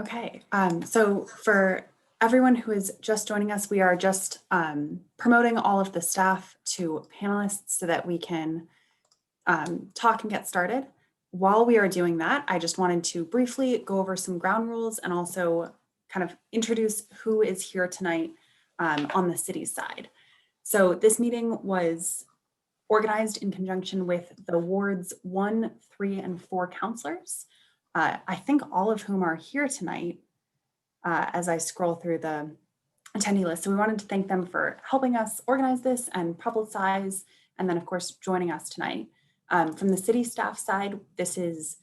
Okay, so for everyone who is just joining us, we are just promoting all of the staff to panelists so that we can talk and get started. While we are doing that, I just wanted to briefly go over some ground rules and also kind of introduce who is here tonight on the city side. So this meeting was organized in conjunction with the wards 1, 3, and 4 counselors. I think all of whom are here tonight as I scroll through the attendee list. So we wanted to thank them for helping us organize this and publicize, and then of course, joining us tonight. From the city staff side, this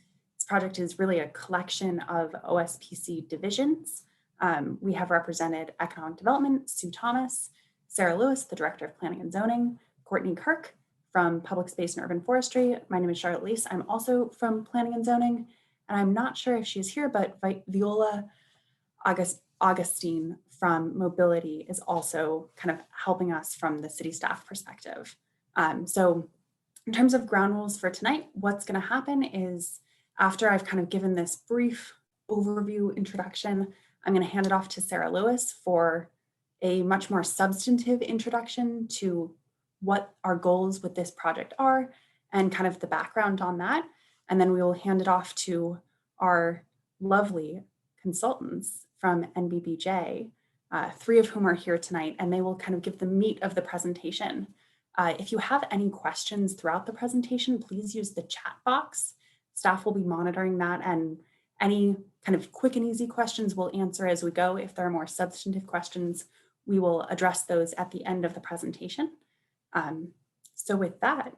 project is really a collection of OSPC divisions. We have represented Economic Development, Sue Thomas, Sarah Lewis, the Director of Planning and Zoning, Courtney Kirk from Public Space and Urban Forestry. My name is Charlotte Lease. I'm also from Planning and Zoning, and I'm not sure if she's here, but Viola Augustine from Mobility is also kind of helping us from the city staff perspective. So in terms of ground rules for tonight, what's going to happen is after I've kind of given this brief overview introduction, I'm going to hand it off to Sarah Lewis for a much more substantive introduction to what our goals with this project are and kind of the background on that. And then we will hand it off to our lovely consultants from NBBJ, 3 of whom are here tonight, and they will kind of give the meat of the presentation. If you have any questions throughout the presentation, please use the chat box. Staff will be monitoring that, and any kind of quick and easy questions we'll answer as we go. If there are more substantive questions, we will address those at the end of the presentation. So with that,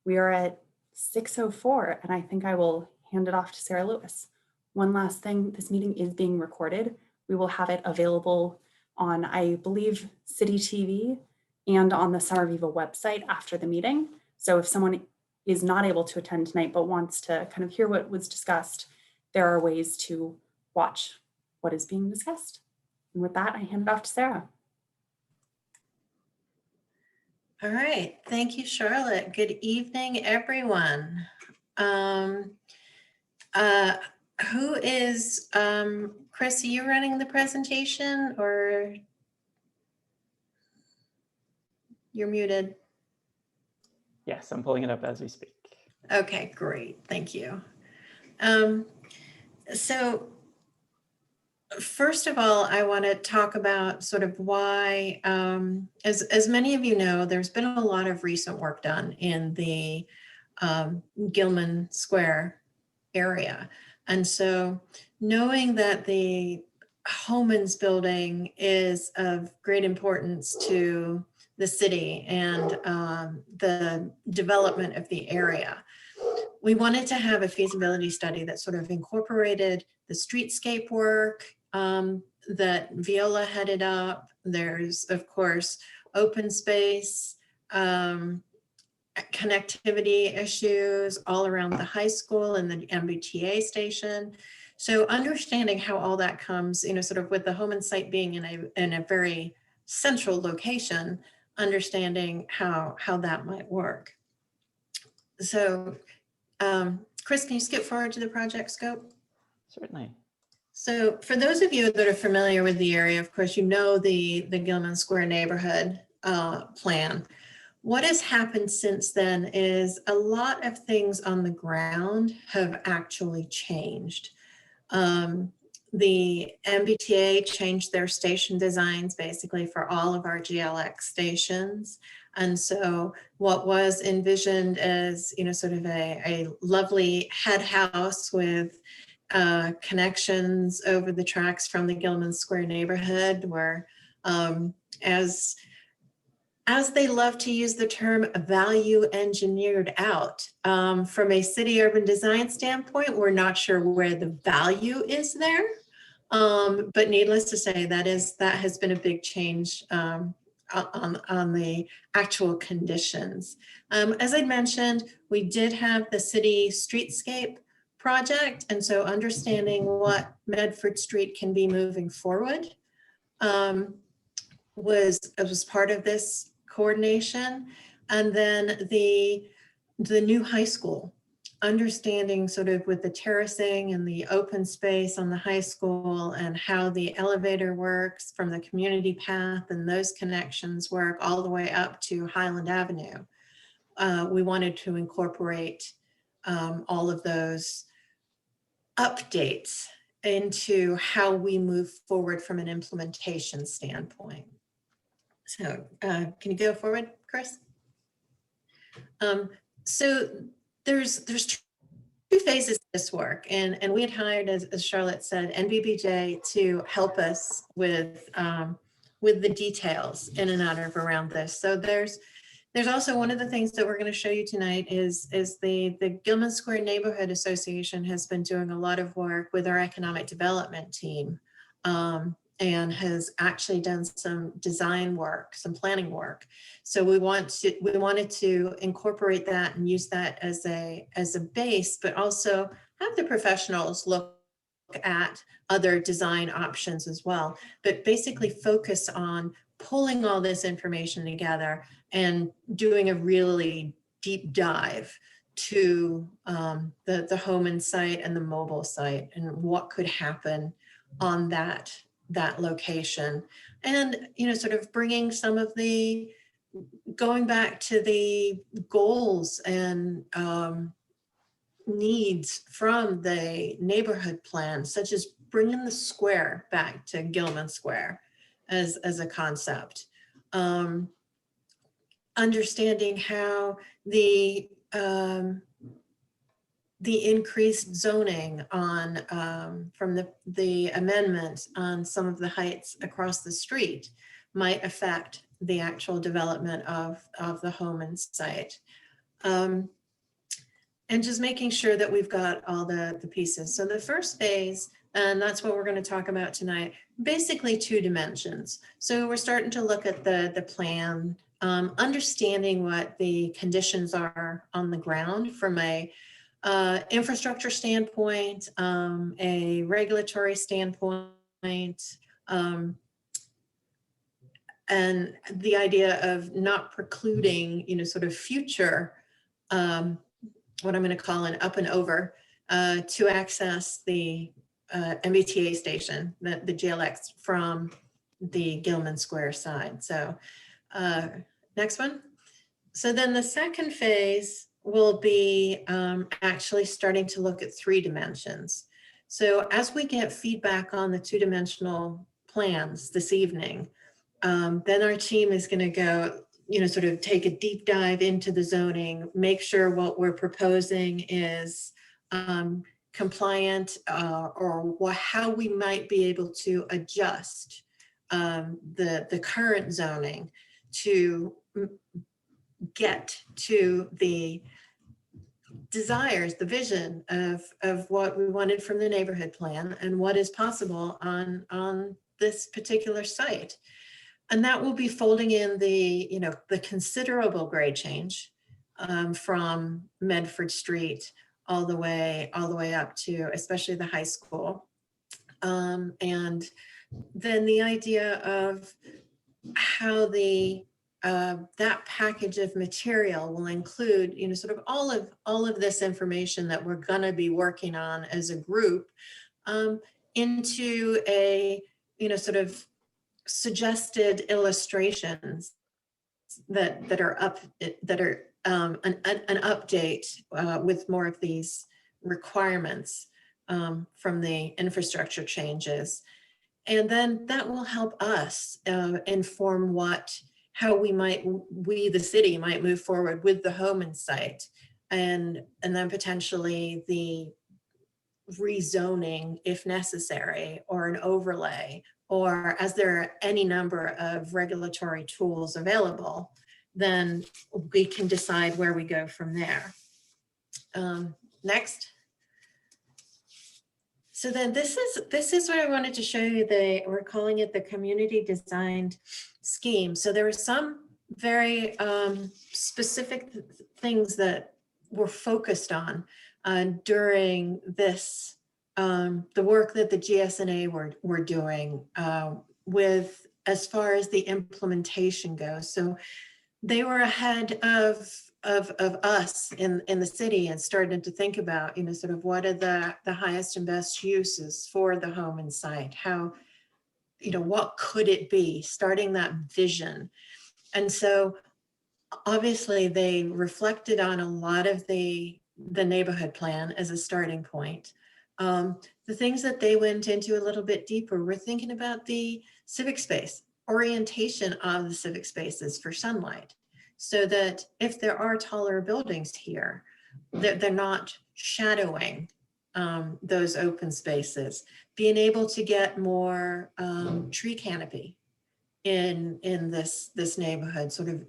we are at 6:04, and I think I will hand it off to Sarah Lewis. One last thing, this meeting is being recorded. We will have it available on, I believe, City TV and on the Summer Viva website after the meeting. So if someone is not able to attend tonight but wants to kind of hear what was discussed, there are ways to watch what is being discussed. And with that, I hand it off to Sarah. All right, thank you, Charlotte. Good evening, everyone. Who is, Chris, are you running the presentation or you're muted? Yes, I'm pulling it up as we speak. Okay, great, thank you. So first of all, I want to talk about sort of why, as many of you know, there's been a lot of recent work done in the Gilman Square area. And so knowing that the Homans building is of great importance to the city and the development of the area, we wanted to have a feasibility study that sort of incorporated the streetscape work that Viola headed up. There's, of course, open space, connectivity issues all around the high school and the MBTA station. So understanding how all that comes, sort of with the Homan site being in a very central location, understanding how that might work. So Chris, can you skip forward to the project scope? Certainly. So for those of you that are familiar with the area, of course, you know the Gilman Square neighborhood plan. What has happened since then is a lot of things on the ground have actually changed. The MBTA changed their station designs basically for all of our GLX stations. And so what was envisioned as, sort of a lovely head house with connections over the tracks from the Gilman Square neighborhood were, as they love to use the term, value engineered out. From a city urban design standpoint, we're not sure where the value is there. But needless to say, that has been a big change on the actual conditions. As I mentioned, we did have the city streetscape project, and so understanding what Medford Street can be moving forward was part of this coordination. And then the new high school understanding sort of with the terracing and the open space on the high school and how the elevator works from the community path and those connections work all the way up to Highland Avenue. We wanted to incorporate all of those updates into how we move forward from an implementation standpoint. So can you go forward, Chris? So there's two phases to this work, and we had hired, as Charlotte said, NBBJ to help us with the details in and out of around this. So there's also one of the things that we're going to show you tonight is the Gilman Square Neighborhood Association has been doing a lot of work with our economic development team, and has actually done some design work, some planning work. So we wanted to incorporate that and use that as a base, but also have the professionals look at other design options as well, but basically focus on pulling all this information together and doing a really deep dive to the home and site and the mobile site and what could happen on that location. And, sort of bringing some of the, going back to the goals and needs from the neighborhood plan, such as bringing the square back to Gilman Square as a concept. Understanding how the increased zoning on from the amendment on some of the heights across the street might affect the actual development of the home and site. And just making sure that we've got all the pieces. So the first phase, and that's what we're going to talk about tonight, basically 2 dimensions. So we're starting to look at the plan, understanding what the conditions are on the ground from a infrastructure standpoint, a regulatory standpoint, and the idea of not precluding, sort of future, what I'm going to call an up and over to access the MBTA station, the GLX from the Gilman Square side. So next one. So then the second phase will be actually starting to look at 3 dimensions. So as we get feedback on the 2-dimensional plans this evening, then our team is going to go, sort of take a deep dive into the zoning, make sure what we're proposing is compliant, or how we might be able to adjust the current zoning to get to the desires, the vision of what we wanted from the neighborhood plan and what is possible on this particular site. And that will be folding in the considerable grade change from Medford Street all the way up to especially the high school. And then the idea of how that package of material will include, sort of all of this information that we're going to be working on as a group into a, sort of suggested illustrations that are an update with more of these requirements from the infrastructure changes. And then that will help us inform how we, the city, might move forward with the home and site, and then potentially the rezoning if necessary, or an overlay, or as there are any number of regulatory tools available, then we can decide where we go from there. Next. So then this is what I wanted to show you. We're calling it the community designed scheme. So there were some very specific things that were focused on during this, the work that the GSNA were doing with as far as the implementation goes. So they were ahead of of us in the city and started to think about, sort of what are the highest and best uses for the home and site? How, what could it be? Starting that vision. And so obviously they reflected on a lot of the neighborhood plan as a starting point. The things that they went into a little bit deeper, we're thinking about the civic space, orientation of the civic spaces for sunlight, so that if there are taller buildings here, they're not shadowing those open spaces, being able to get more tree canopy in this neighborhood, sort of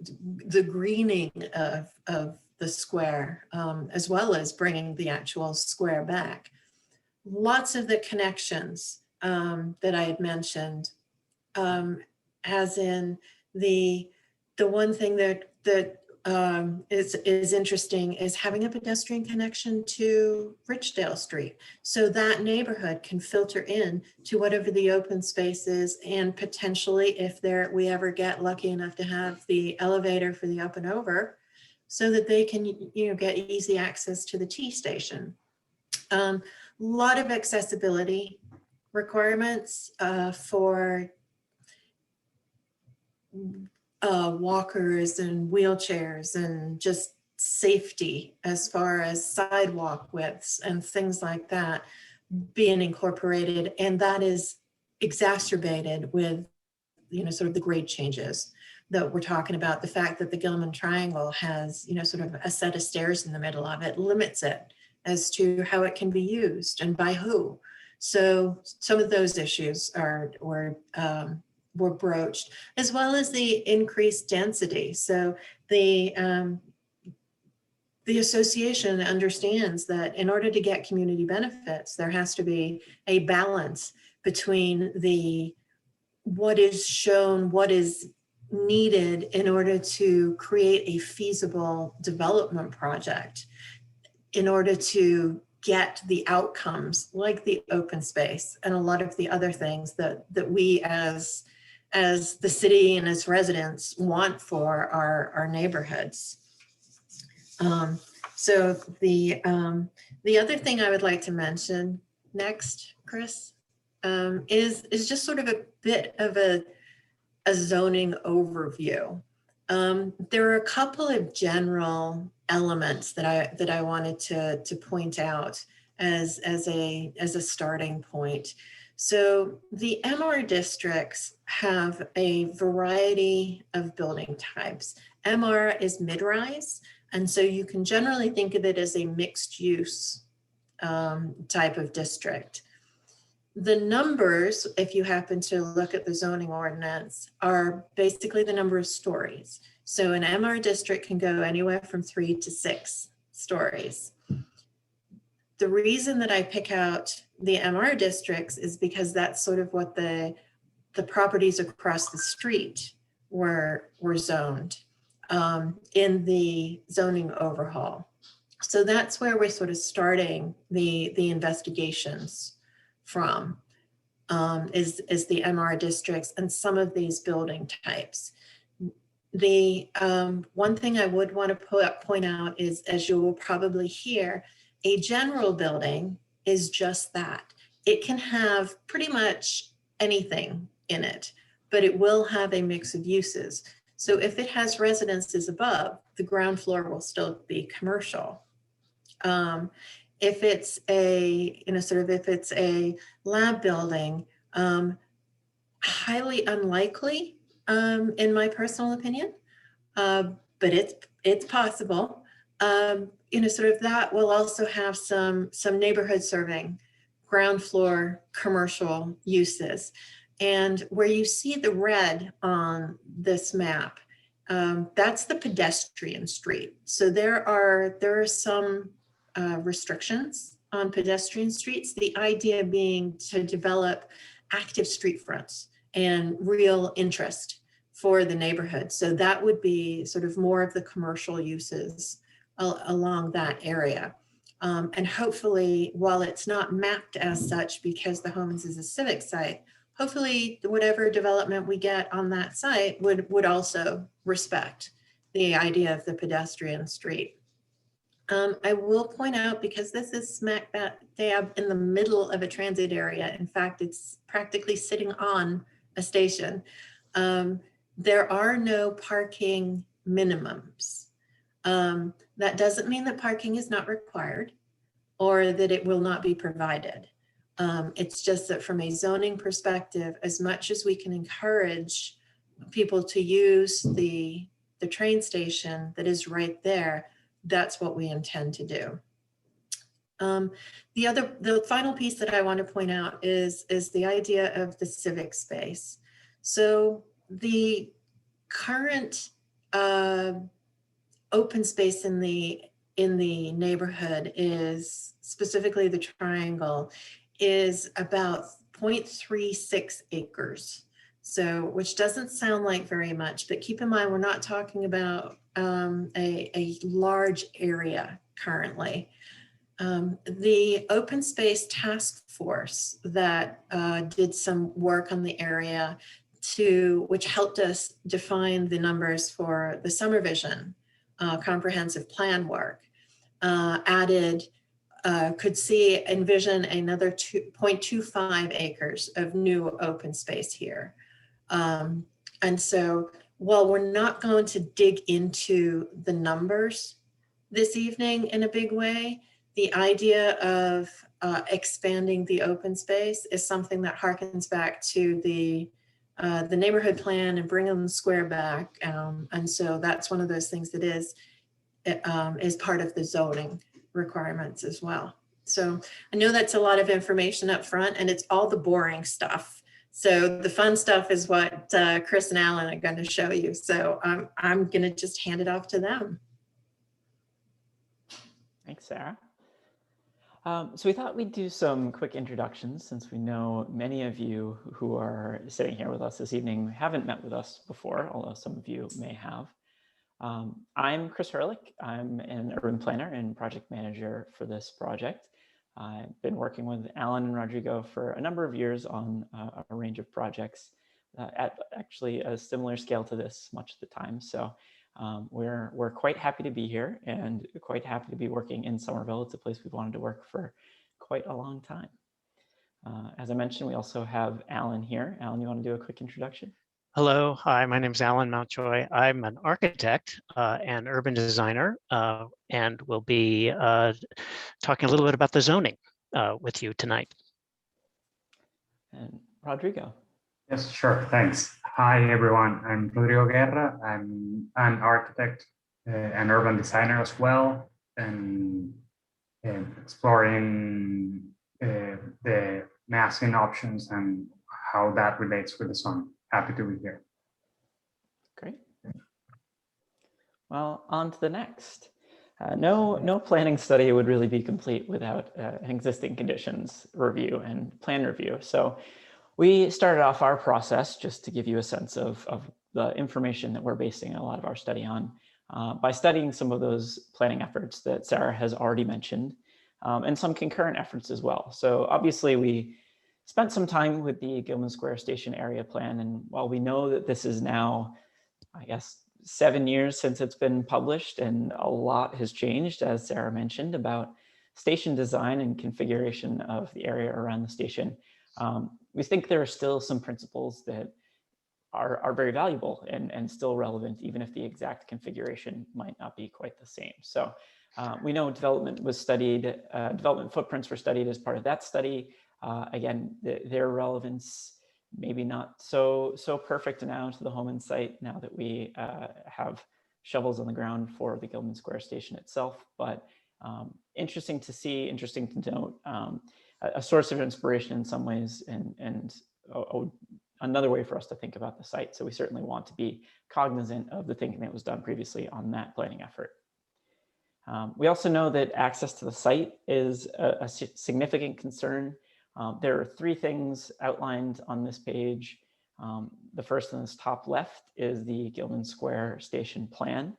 the greening of the square, as well as bringing the actual square back. Lots of the connections that I had mentioned, as in the one thing that is interesting is having a pedestrian connection to Richdale Street. So that neighborhood can filter in to whatever the open space is, and potentially if we ever get lucky enough to have the elevator for the up and over, so that they can, get easy access to the T station. Lot of accessibility requirements for walkers and wheelchairs, and just safety as far as sidewalk widths and things like that being incorporated. And that is exacerbated with, sort of the grade changes that we're talking about. The fact that the Gilman Triangle has, sort of a set of stairs in the middle of it limits it as to how it can be used and by who. So some of those issues were broached, as well as the increased density. So the association understands that in order to get community benefits, there has to be a balance between what is shown, what is needed in order to create a feasible development project, in order to get the outcomes like the open space and a lot of the other things that we as the city and as residents want for our neighborhoods. So the other thing I would like to mention next, Chris, is just sort of a bit of a zoning overview. There are a couple of general elements that I wanted to point out as a starting point. So the MR districts have a variety of building types. MR is mid-rise, and so you can generally think of it as a mixed use type of district. The numbers, if you happen to look at the zoning ordinance, are basically the number of stories. So an MR district can go anywhere from 3 to 6 stories. The reason that I pick out the MR districts is because that's sort of what the properties across the street were zoned in the zoning overhaul. So that's where we're sort of starting the investigations from, is the MR districts and some of these building types. The one thing I would want to point out is, as you will probably hear, a general building is just that. It can have pretty much anything in it, but it will have a mix of uses. So if it has residences above, the ground floor will still be commercial. If it's if it's a lab building, highly unlikely, in my personal opinion, but it's possible. That will also have some neighborhood serving, ground floor commercial uses. And where you see the red on this map, that's the pedestrian street. So there are some restrictions on pedestrian streets, the idea being to develop active street fronts and real interest for the neighborhood. So that would be sort of more of the commercial uses along that area. And hopefully, while it's not mapped as such because the Homans is a civic site, hopefully whatever development we get on that site would also respect the idea of the pedestrian street. I will point out, because this is smack dab in the middle of a transit area, in fact, it's practically sitting on a station, there are no parking minimums. That doesn't mean that parking is not required or that it will not be provided. It's just that from a zoning perspective, as much as we can encourage people to use the train station that is right there, that's what we intend to do. The final piece that I want to point out is the idea of the civic space. So the current open space in the neighborhood is, specifically the triangle, is about 0.36 acres. So, which doesn't sound like very much, but keep in mind, we're not talking about a large area currently. The Open Space Task Force that did some work on the area which helped us define the numbers for the Summer Vision comprehensive plan work, envision another 0.25 acres of new open space here. And so while we're not going to dig into the numbers this evening in a big way, the idea of expanding the open space is something that harkens back to the neighborhood plan and Brigham Square back. And so that's one of those things that is part of the zoning requirements as well. So I know that's a lot of information up front, and it's all the boring stuff. So the fun stuff is what Chris and Alan are going to show you. So I'm going to just hand it off to them. Thanks, Sarah. So we thought we'd do some quick introductions, since we know many of you who are sitting here with us this evening haven't met with us before, although some of you may have. I'm Chris Hurlick. I'm an urban planner and project manager for this project. I've been working with Alan and Rodrigo for a number of years on a range of projects at actually a similar scale to this much of the time. So we're quite happy to be here and quite happy to be working in Somerville. It's a place we've wanted to work for quite a long time. As I mentioned, we also have Alan here. Alan, you want to do a quick introduction? Hello, hi, my name is Alan Mountjoy. I'm an architect and urban designer, and will be talking a little bit about the zoning with you tonight. And Rodrigo. Yes, sure, thanks. Hi, everyone. I'm Rodrigo Guerra. I'm an architect and urban designer as well, and exploring the massing options and how that relates with the zone. Happy to be here. Great. Well, on to the next. No planning study would really be complete without an existing conditions review and plan review. So we started off our process, just to give you a sense of the information that we're basing a lot of our study on, by studying some of those planning efforts that Sarah has already mentioned, and some concurrent efforts as well. So obviously we spent some time with the Gilman Square Station area plan. And while we know that this is now, I guess, 7 years since it's been published, and a lot has changed, as Sarah mentioned, about station design and configuration of the area around the station, we think there are still some principles that are very valuable and still relevant, even if the exact configuration might not be quite the same. So we know development was studied, development footprints were studied as part of that study. Again, their relevance maybe not so perfect now to the Homan site, now that we have shovels on the ground for the Gilman Square station itself, but interesting to see, interesting to note, a source of inspiration in some ways, and another way for us to think about the site. So we certainly want to be cognizant of the thinking that was done previously on that planning effort. We also know that access to the site is a significant concern. There are 3 things outlined on this page. The first in this top left is the Gilman Square Station plan.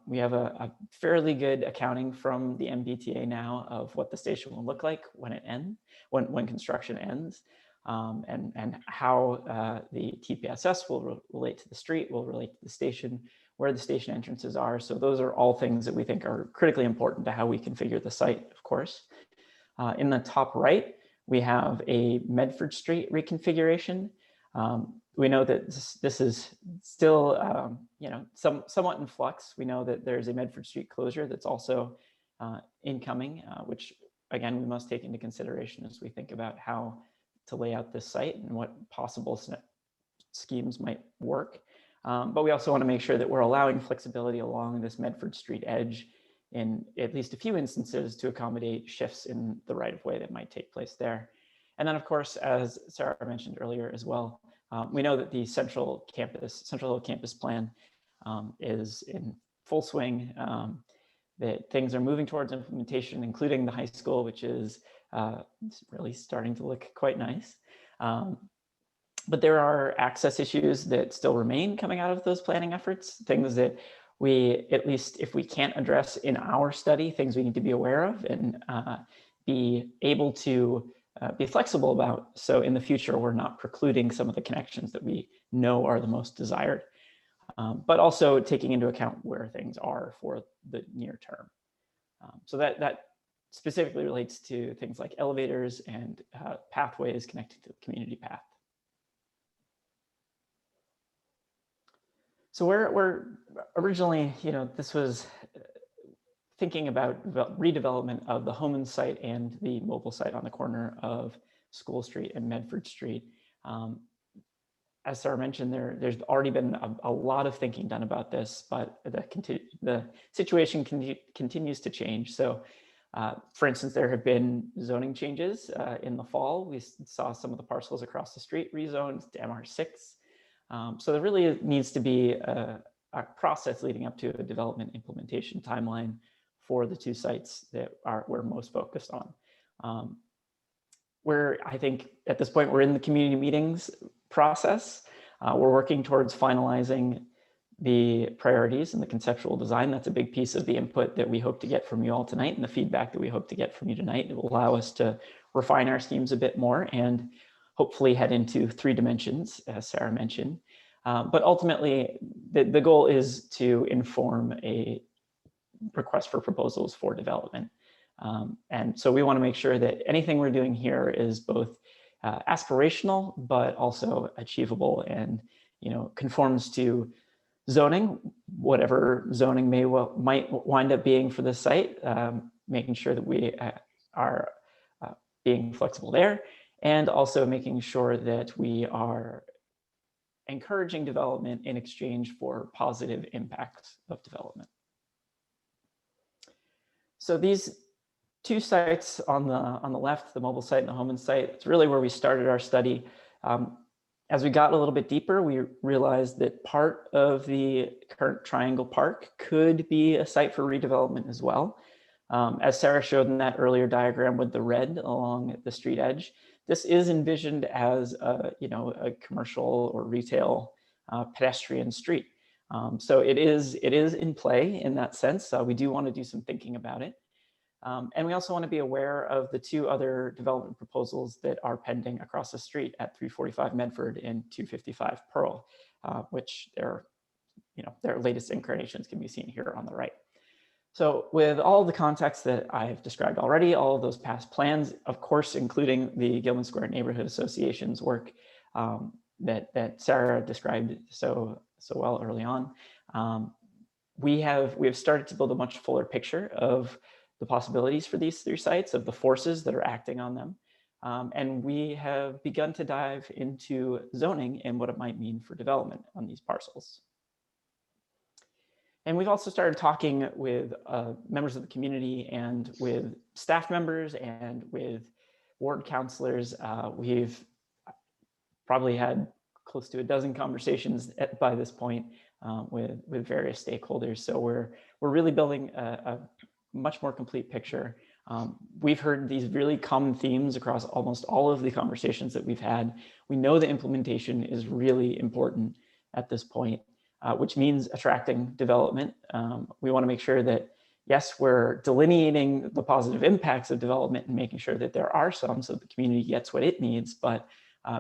We have a fairly good accounting from the MBTA now of what the station will look like when it ends, when construction ends, and how the TPSS will relate to the street, will relate to the station. where the station entrances are. So those are all things that we think are critically important to how we configure the site, of course. In the top right, we have a Medford Street reconfiguration. We know that this is still, somewhat in flux. We know that there's a Medford Street closure that's also incoming, which again, we must take into consideration as we think about how to lay out this site and what possible schemes might work. But we also want to make sure that we're allowing flexibility along this Medford Street edge in at least a few instances to accommodate shifts in the right-of-way that might take place there. And then, of course, as Sarah mentioned earlier as well, we know that the Central Hill Campus plan is in full swing, that things are moving towards implementation, including the high school, which is really starting to look quite nice. But there are access issues that still remain coming out of those planning efforts, things that we, at least if we can't address in our study, things we need to be aware of and be able to be flexible about. So in the future, we're not precluding some of the connections that we know are the most desired, but also taking into account where things are for the near term. So that specifically relates to things like elevators and pathways connected to the community path. So we're originally, this was thinking about redevelopment of the Homan site and the mobile site on the corner of School Street and Medford Street. As Sarah mentioned, there's already been a lot of thinking done about this, but the situation continues to change. So for instance, there have been zoning changes in the fall. We saw some of the parcels across the street rezoned to MR6. So there really needs to be a process leading up to a development implementation timeline for the two sites that we're most focused on. I think at this point, we're in the community meetings process. We're working towards finalizing the priorities and the conceptual design. That's a big piece of the input that we hope to get from you all tonight, and the feedback that we hope to get from you tonight. It will allow us to refine our schemes a bit more and hopefully head into 3 dimensions, as Sarah mentioned. But ultimately, the goal is to inform a request for proposals for development. And so we want to make sure that anything we're doing here is both aspirational, but also achievable and conforms to zoning, whatever zoning might wind up being for this site, making sure that we are being flexible there, and also making sure that we are encouraging development in exchange for positive impacts of development. So these 2 sites on the left, the mobile site and the Homan site, it's really where we started our study. As we got a little bit deeper, we realized that part of the current Triangle Park could be a site for redevelopment as well. As Sarah showed in that earlier diagram with the red along the street edge, this is envisioned as a commercial or retail pedestrian street. So it is in play in that sense. We do want to do some thinking about it. And we also want to be aware of the 2 other development proposals that are pending across the street at 345 Medford and 255 Pearl, which their latest incarnations can be seen here on the right. So with all the context that I've described already, all of those past plans, of course, including the Gilman Square Neighborhood Association's work that Sarah described so well early on, we have started to build a much fuller picture of the possibilities for these 3 sites, of the forces that are acting on them. And we have begun to dive into zoning and what it might mean for development on these parcels. And we've also started talking with members of the community and with staff members and with ward counselors. We've probably had close to a dozen conversations by this point with various stakeholders. So we're really building a much more complete picture. We've heard these really common themes across almost all of the conversations that we've had. We know the implementation is really important at this point, which means attracting development. We want to make sure that, yes, we're delineating the positive impacts of development and making sure that there are some so the community gets what it needs, but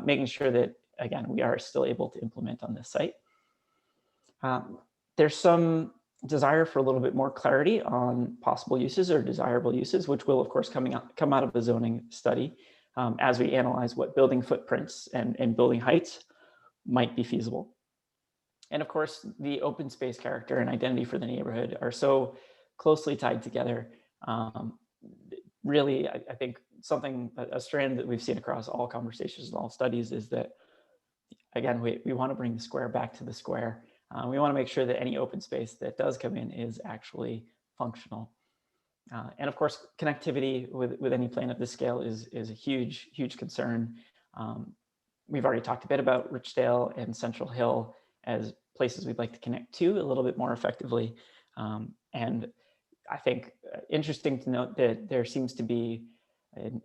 making sure that, again, we are still able to implement on this site. There's some desire for a little bit more clarity on possible uses or desirable uses, which will of course come out of the zoning study as we analyze what building footprints and building heights might be feasible. And of course, the open space character and identity for the neighborhood are so closely tied together. Really, I think a strand that we've seen across all conversations and all studies is that, again, we want to bring the square back to the square. We want to make sure that any open space that does come in is actually functional. And of course, connectivity with any plan of this scale is a huge, huge concern. We've already talked a bit about Richdale and Central Hill as places we'd like to connect to a little bit more effectively. And I think interesting to note that there seems to be, in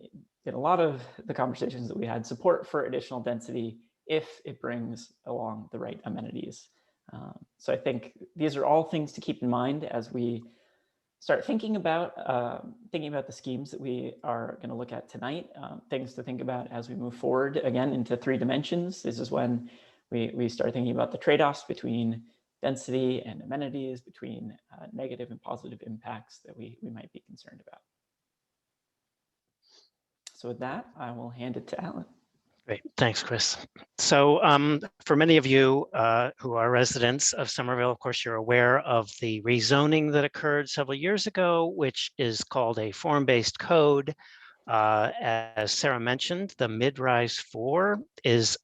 a lot of the conversations that we had, support for additional density if it brings along the right amenities. So I think these are all things to keep in mind as we start thinking about the schemes that we are going to look at tonight. Things to think about as we move forward again into 3 dimensions. This is when we start thinking about the trade-offs between density and amenities, between negative and positive impacts that we might be concerned about. So with that, I will hand it to Alan. Great, thanks, Chris. So for many of you who are residents of Somerville, of course, you're aware of the rezoning that occurred several years ago, which is called a form-based code. As Sarah mentioned, the mid-rise 4 is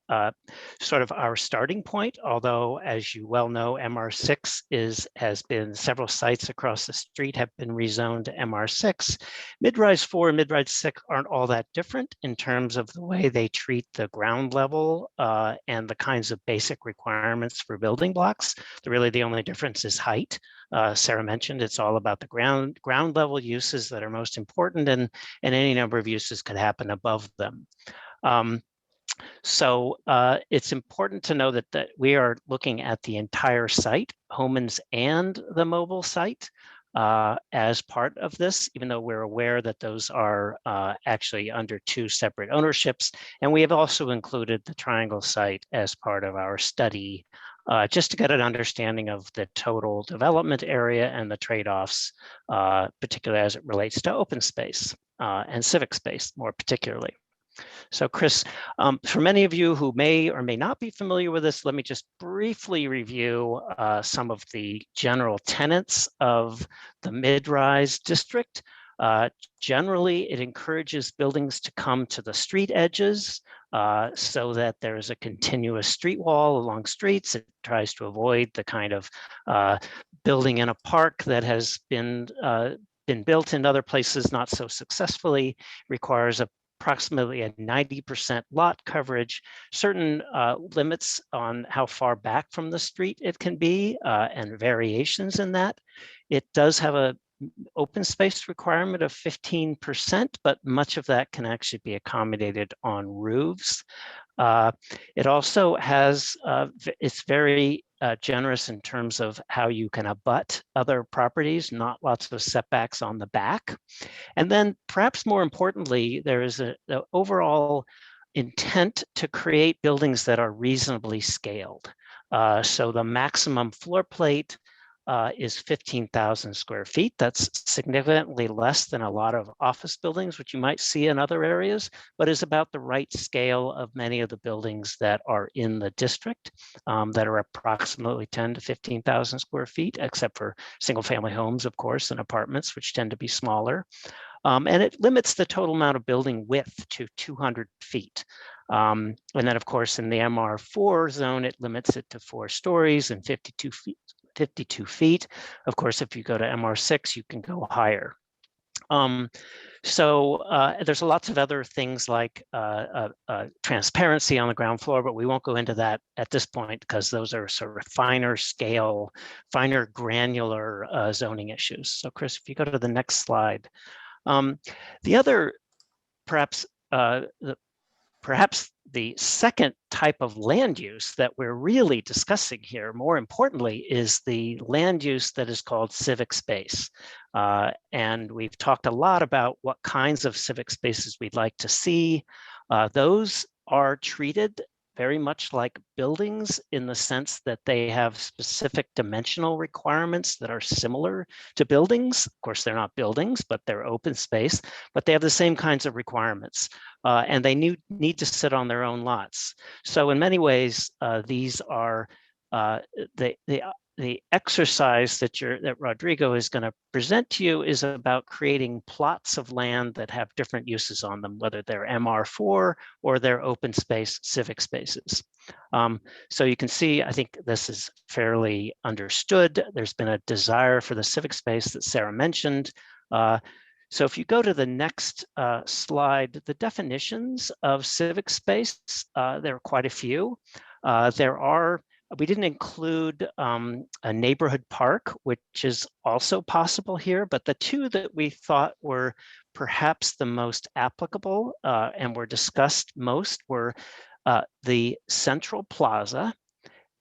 sort of our starting point, although as you well know, MR6 has been several sites across the street have been rezoned to MR6. Mid-rise 4 and mid-rise 6 aren't all that different in terms of the way they treat the ground level and the kinds of basic requirements for building blocks. Really the only difference is height. Sarah mentioned it's all about the ground level uses that are most important, and any number of uses could happen above them. So it's important to know that we are looking at the entire site, Homans and the mobile site, as part of this, even though we're aware that those are actually under 2 separate ownerships. And we have also included the Triangle site as part of our study, just to get an understanding of the total development area and the trade-offs, particularly as it relates to open space and civic space more particularly. So Chris, for many of you who may or may not be familiar with this, let me just briefly review some of the general tenets of the mid-rise district. Generally, it encourages buildings to come to the street edges so that there is a continuous street wall along streets. It tries to avoid the kind of building in a park that has been built in other places not so successfully, requires approximately a 90% lot coverage, certain limits on how far back from the street it can be, and variations in that. It does have a open space requirement of 15%, but much of that can actually be accommodated on roofs. It also has, it's very generous in terms of how you can abut other properties, not lots of setbacks on the back. And then perhaps more importantly, there is an overall intent to create buildings that are reasonably scaled. So the maximum floor plate is 15,000 square feet. That's significantly less than a lot of office buildings, which you might see in other areas, but is about the right scale of many of the buildings that are in the district that are approximately 10 to 15,000 square feet, except for single family homes, of course, and apartments, which tend to be smaller. And it limits the total amount of building width to 200 feet. And then, of course, in the MR4 zone, it limits it to 4 stories and 52 feet. Of course, if you go to MR6, you can go higher. So there's lots of other things like transparency on the ground floor, but we won't go into that at this point because those are sort of finer scale, finer granular zoning issues. So Chris, if you go to the next slide. The other, perhaps the second type of land use that we're really discussing here, more importantly, is the land use that is called civic space. And we've talked a lot about what kinds of civic spaces we'd like to see. Those are treated very much like buildings in the sense that they have specific dimensional requirements that are similar to buildings. Of course, they're not buildings, but they're open space, but they have the same kinds of requirements, and they need to sit on their own lots. So in many ways, these are the exercise that Rodrigo is going to present to you is about creating plots of land that have different uses on them, whether they're MR4 or they're open space civic spaces. So you can see, I think this is fairly understood. There's been a desire for the civic space that Sarah mentioned. So if you go to the next slide, the definitions of civic space, there are quite a few. We didn't include a neighborhood park, which is also possible here, but the two that we thought were perhaps the most applicable and were discussed most were the Central Plaza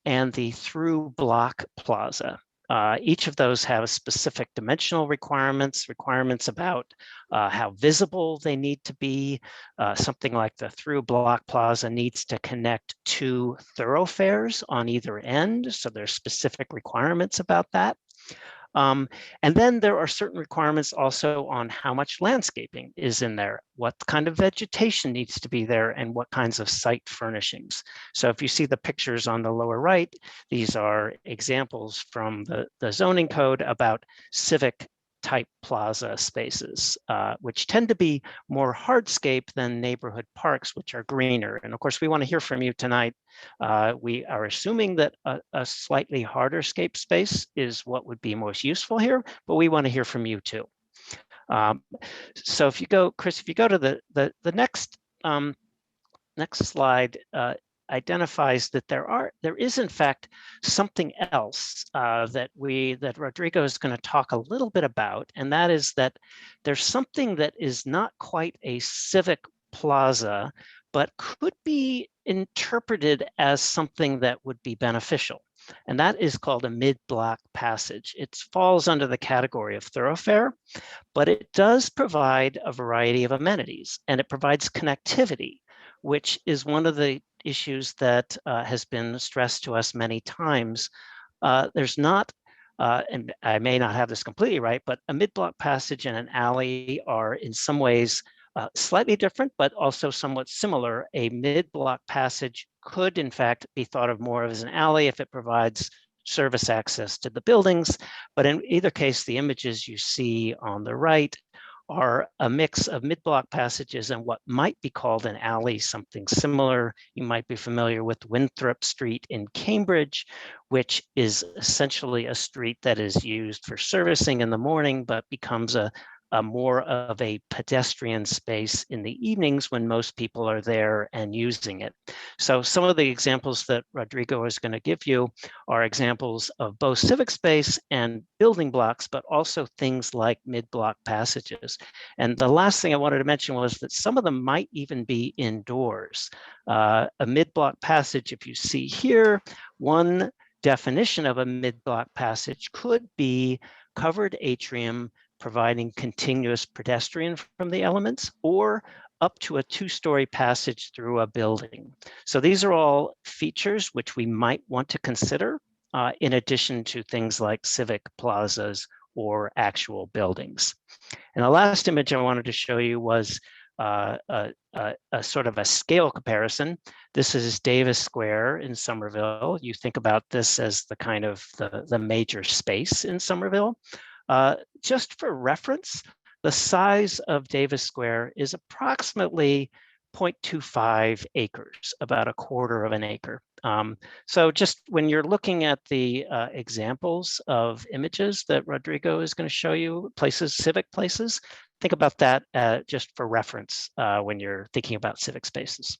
and the Through Block Plaza. Each of those have specific dimensional requirements about how visible they need to be. Something like the Through Block Plaza needs to connect two thoroughfares on either end, so there's specific requirements about that. And then there are certain requirements also on how much landscaping is in there, what kind of vegetation needs to be there, and what kinds of site furnishings. So if you see the pictures on the lower right, these are examples from the zoning code about civic type plaza spaces, which tend to be more hardscape than neighborhood parks, which are greener. And of course, we want to hear from you tonight. We are assuming that a slightly harder scape space is what would be most useful here, but we want to hear from you too. So if you go, Chris, if you go to the next next slide, identifies that there is in fact something else that Rodrigo is going to talk a little bit about, and that is that there's something that is not quite a civic plaza, but could be interpreted as something that would be beneficial. And that is called a mid-block passage. It falls under the category of thoroughfare, but it does provide a variety of amenities, and it provides connectivity, which is one of the issues that has been stressed to us many times. There's not, and I may not have this completely right, but a mid-block passage and an alley are in some ways slightly different, but also somewhat similar. A mid-block passage could, in fact, be thought of more as an alley if it provides service access to the buildings. But in either case, the images you see on the right are a mix of mid-block passages and what might be called an alley, something similar. You might be familiar with Winthrop Street in Cambridge, which is essentially a street that is used for servicing in the morning, but becomes a more of a pedestrian space in the evenings when most people are there and using it. So some of the examples that Rodrigo is going to give you are examples of both civic space and building blocks, but also things like mid-block passages. And the last thing I wanted to mention was that some of them might even be indoors. A mid-block passage, if you see here, one definition of a mid-block passage could be covered atrium providing continuous pedestrian from the elements, or up to a two-story passage through a building. So these are all features which we might want to consider in addition to things like civic plazas or actual buildings. And the last image I wanted to show you was a sort of a scale comparison. This is Davis Square in Somerville. You think about this as the kind of the major space in Somerville. Just for reference, the size of Davis Square is approximately 0.25 acres, about a quarter of an acre. So just when you're looking at the examples of images that Rodrigo is going to show you, places, civic places, think about that just for reference when you're thinking about civic spaces.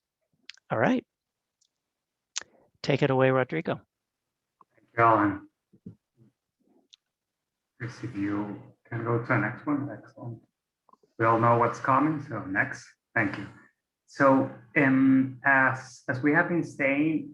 All right. Take it away, Rodrigo. Thank you, Alan. Chris, if you can go to the next one. Excellent. We all know what's coming, so next. Thank you. So as we have been saying,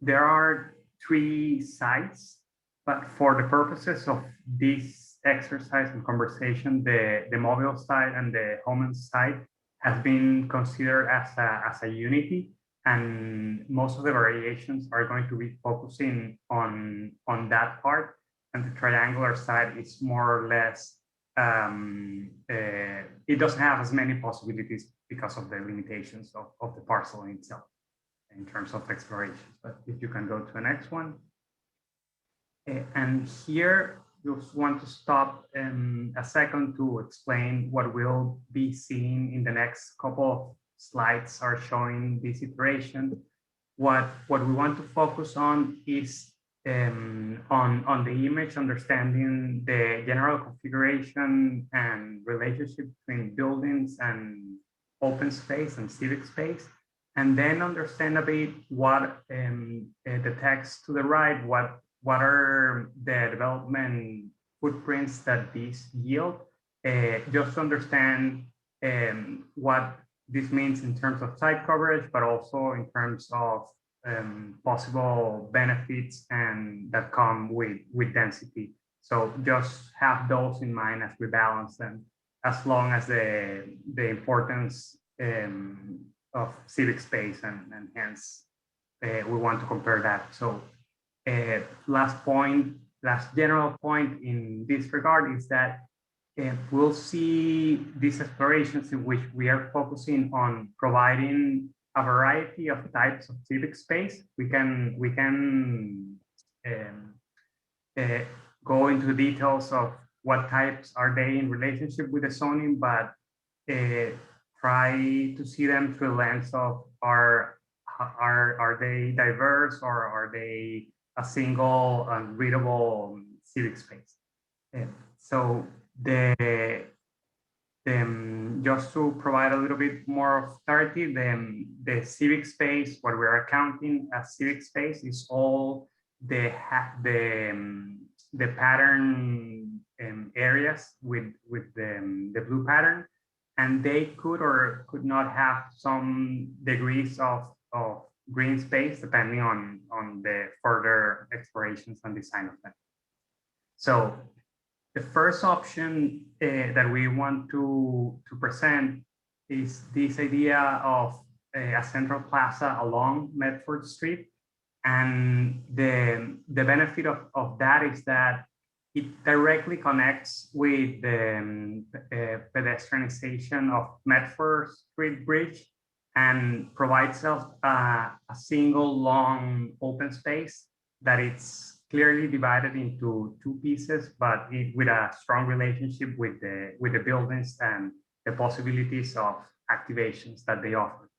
there are 3 sites, but for the purposes of this exercise and conversation, the mobile site and the home site has been considered as a unity. and most of the variations are going to be focusing on that part, and the triangular side is more or less it doesn't have as many possibilities because of the limitations of the parcel in itself in terms of exploration. But if you can go to the next one. And here you want to stop a second to explain what we'll be seeing in the next couple of slides are showing this iteration. What we want to focus on is on the image, understanding the general configuration and relationship between buildings and open space and civic space, and then understand a bit what the text to the right, what are the development footprints that these yield, just to understand what this means in terms of site coverage, but also in terms of possible benefits and that come with density. So just have those in mind as we balance them, as long as the importance of civic space and hence we want to compare that. So last general point in this regard is that we'll see these explorations in which we are focusing on providing a variety of types of civic space. We can go into the details of what types are they in relationship with the zoning, but try to see them through the lens of are they diverse, or are they a single readable civic space? So just to provide a little bit more of clarity, the civic space, what we're accounting as civic space, is all the pattern areas with the blue pattern, and they could or could not have some degrees of green space depending on the further explorations and design of them. So the first option that we want to present is this idea of a central plaza along Medford Street. And the benefit of that is that it directly connects with the pedestrianization of Medford Street Bridge and provides us a single long open space that it's clearly divided into two pieces, but with a strong relationship with the buildings and the possibilities of activations that they offer.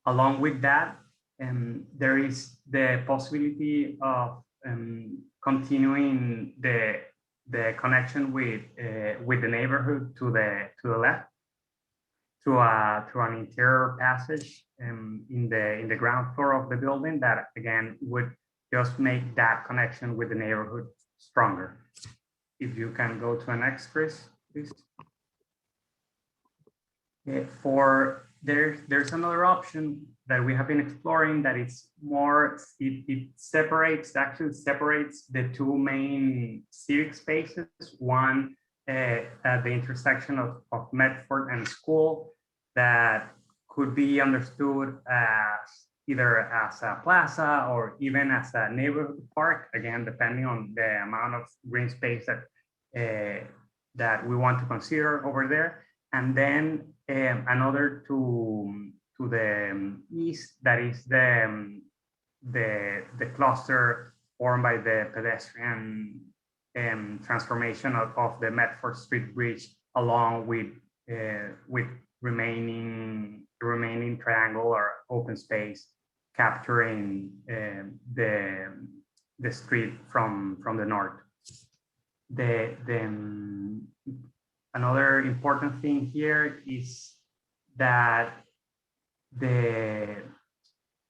Along with that, there is the possibility of continuing the connection with the neighborhood to the left, through an interior passage in the ground floor of the building that again would just make that connection with the neighborhood stronger. If you can go to the next, Chris, please. There's another option that we have been exploring that it's more, it actually separates the two main civic spaces. One at the intersection of Medford and School, that could be understood as either as a plaza or even as a neighborhood park, again, depending on the amount of green space that we want to consider over there. And then another to the east, that is the cluster formed by the pedestrian transformation of the Medford Street Bridge, along with remaining triangle or open space, capturing the street from the north. Another important thing here is that there's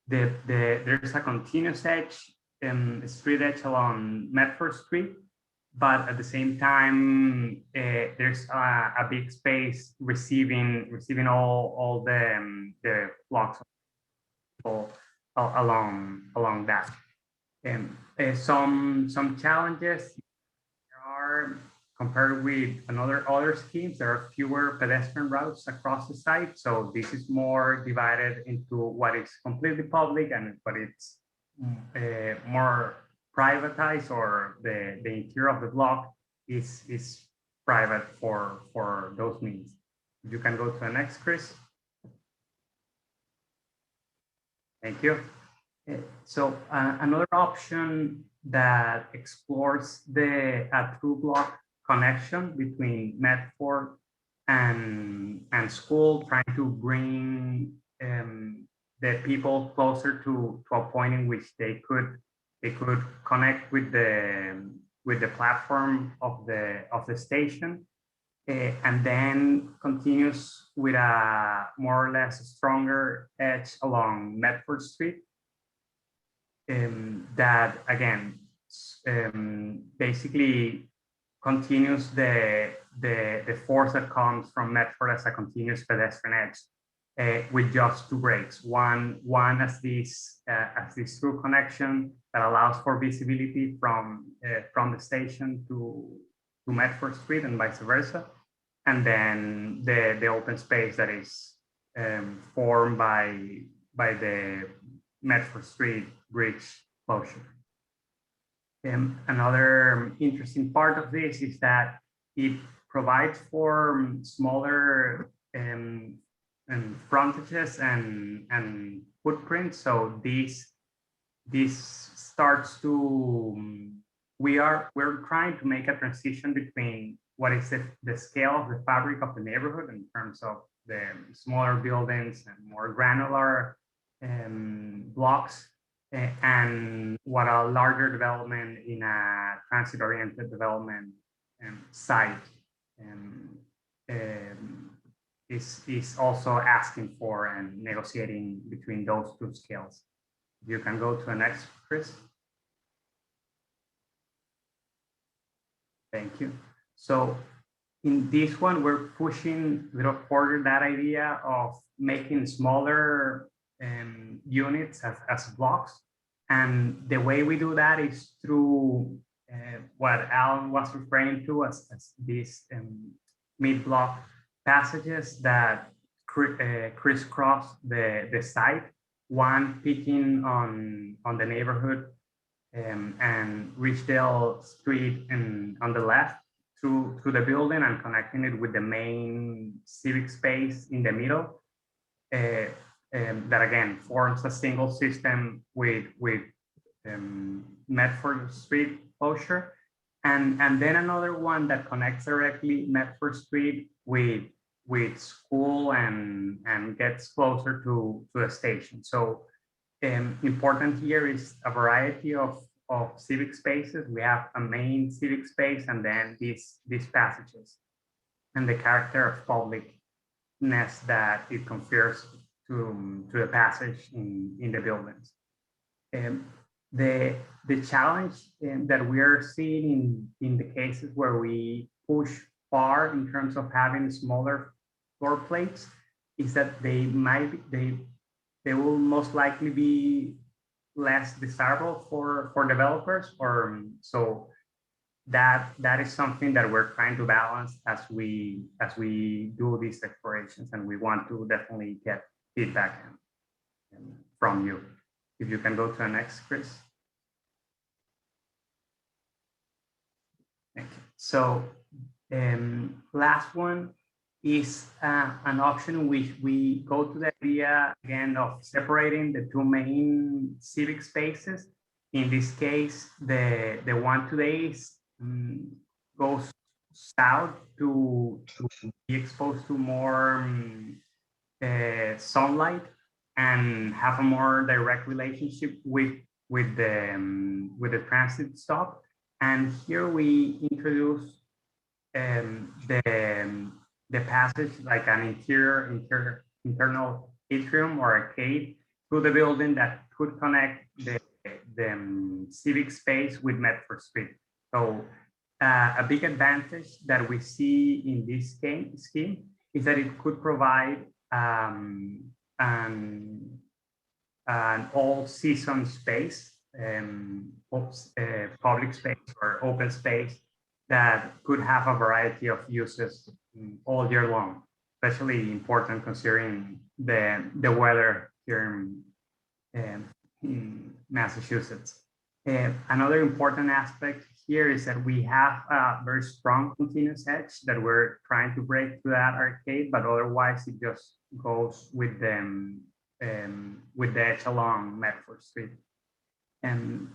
a continuous edge, street edge along Medford Street, but at the same time there's a big space receiving all the blocks along that. Some challenges are compared with other schemes, there are fewer pedestrian routes across the site. So this is more divided into what is completely public and what it's more privatized, or the interior of the block is private for those means. You can go to the next, Chris. Thank you. So another option that explores a through block connection between Medford and school, trying to bring the people closer to a point in which they could connect with the platform of the station, and then continues with a more or less stronger edge along Medford Street. That again basically continues the force that comes from Medford as a continuous pedestrian edge, with just two breaks. One as this through connection that allows for visibility from the station to Medford Street and vice versa, and then the open space that is formed by the Medford Street bridge closure. Another interesting part of this is that it provides for smaller frontages and footprints. So this starts to we're trying to make a transition between what is the scale of the fabric of the neighborhood in terms of the smaller buildings and more granular blocks, and what a larger development in a transit-oriented development site is also asking for and negotiating between those two scales. You can go to the next, Chris. Thank you. So in this one, we're pushing a little further that idea of making smaller units as blocks. And the way we do that is through what Alan was referring to as these mid-block passages that crisscross the site, one peaking on the neighborhood and Richdale Street on the left through the building and connecting it with the main civic space in the middle. That again forms a single system with Medford Street closure, and then another one that connects directly Medford Street with school and gets closer to the station. So important here is a variety of civic spaces. We have a main civic space and then these passages, and the character of publicness that it confers to the passage in the buildings. The challenge that we are seeing in the cases where we push far in terms of having smaller floor plates is that they will most likely be less desirable for developers, or so that is something that we're trying to balance as we do these explorations, and we want to definitely get feedback from you. If you can go to the next, Chris. Thank you. So last one is an option in which we go to the idea again of separating the two main civic spaces. In this case, the one today goes south to be exposed to more sunlight and have a more direct relationship with the transit stop. And here we introduce the passage like an internal atrium or arcade through the building that could connect the civic space with Medford Street. So a big advantage that we see in this scheme is that it could provide an all-season space, public space or open space that could have a variety of uses all year long, especially important considering the weather here in Massachusetts. Another important aspect here is that we have a very strong continuous edge that we're trying to break through that arcade, but otherwise it just goes with the edge along Medford Street. And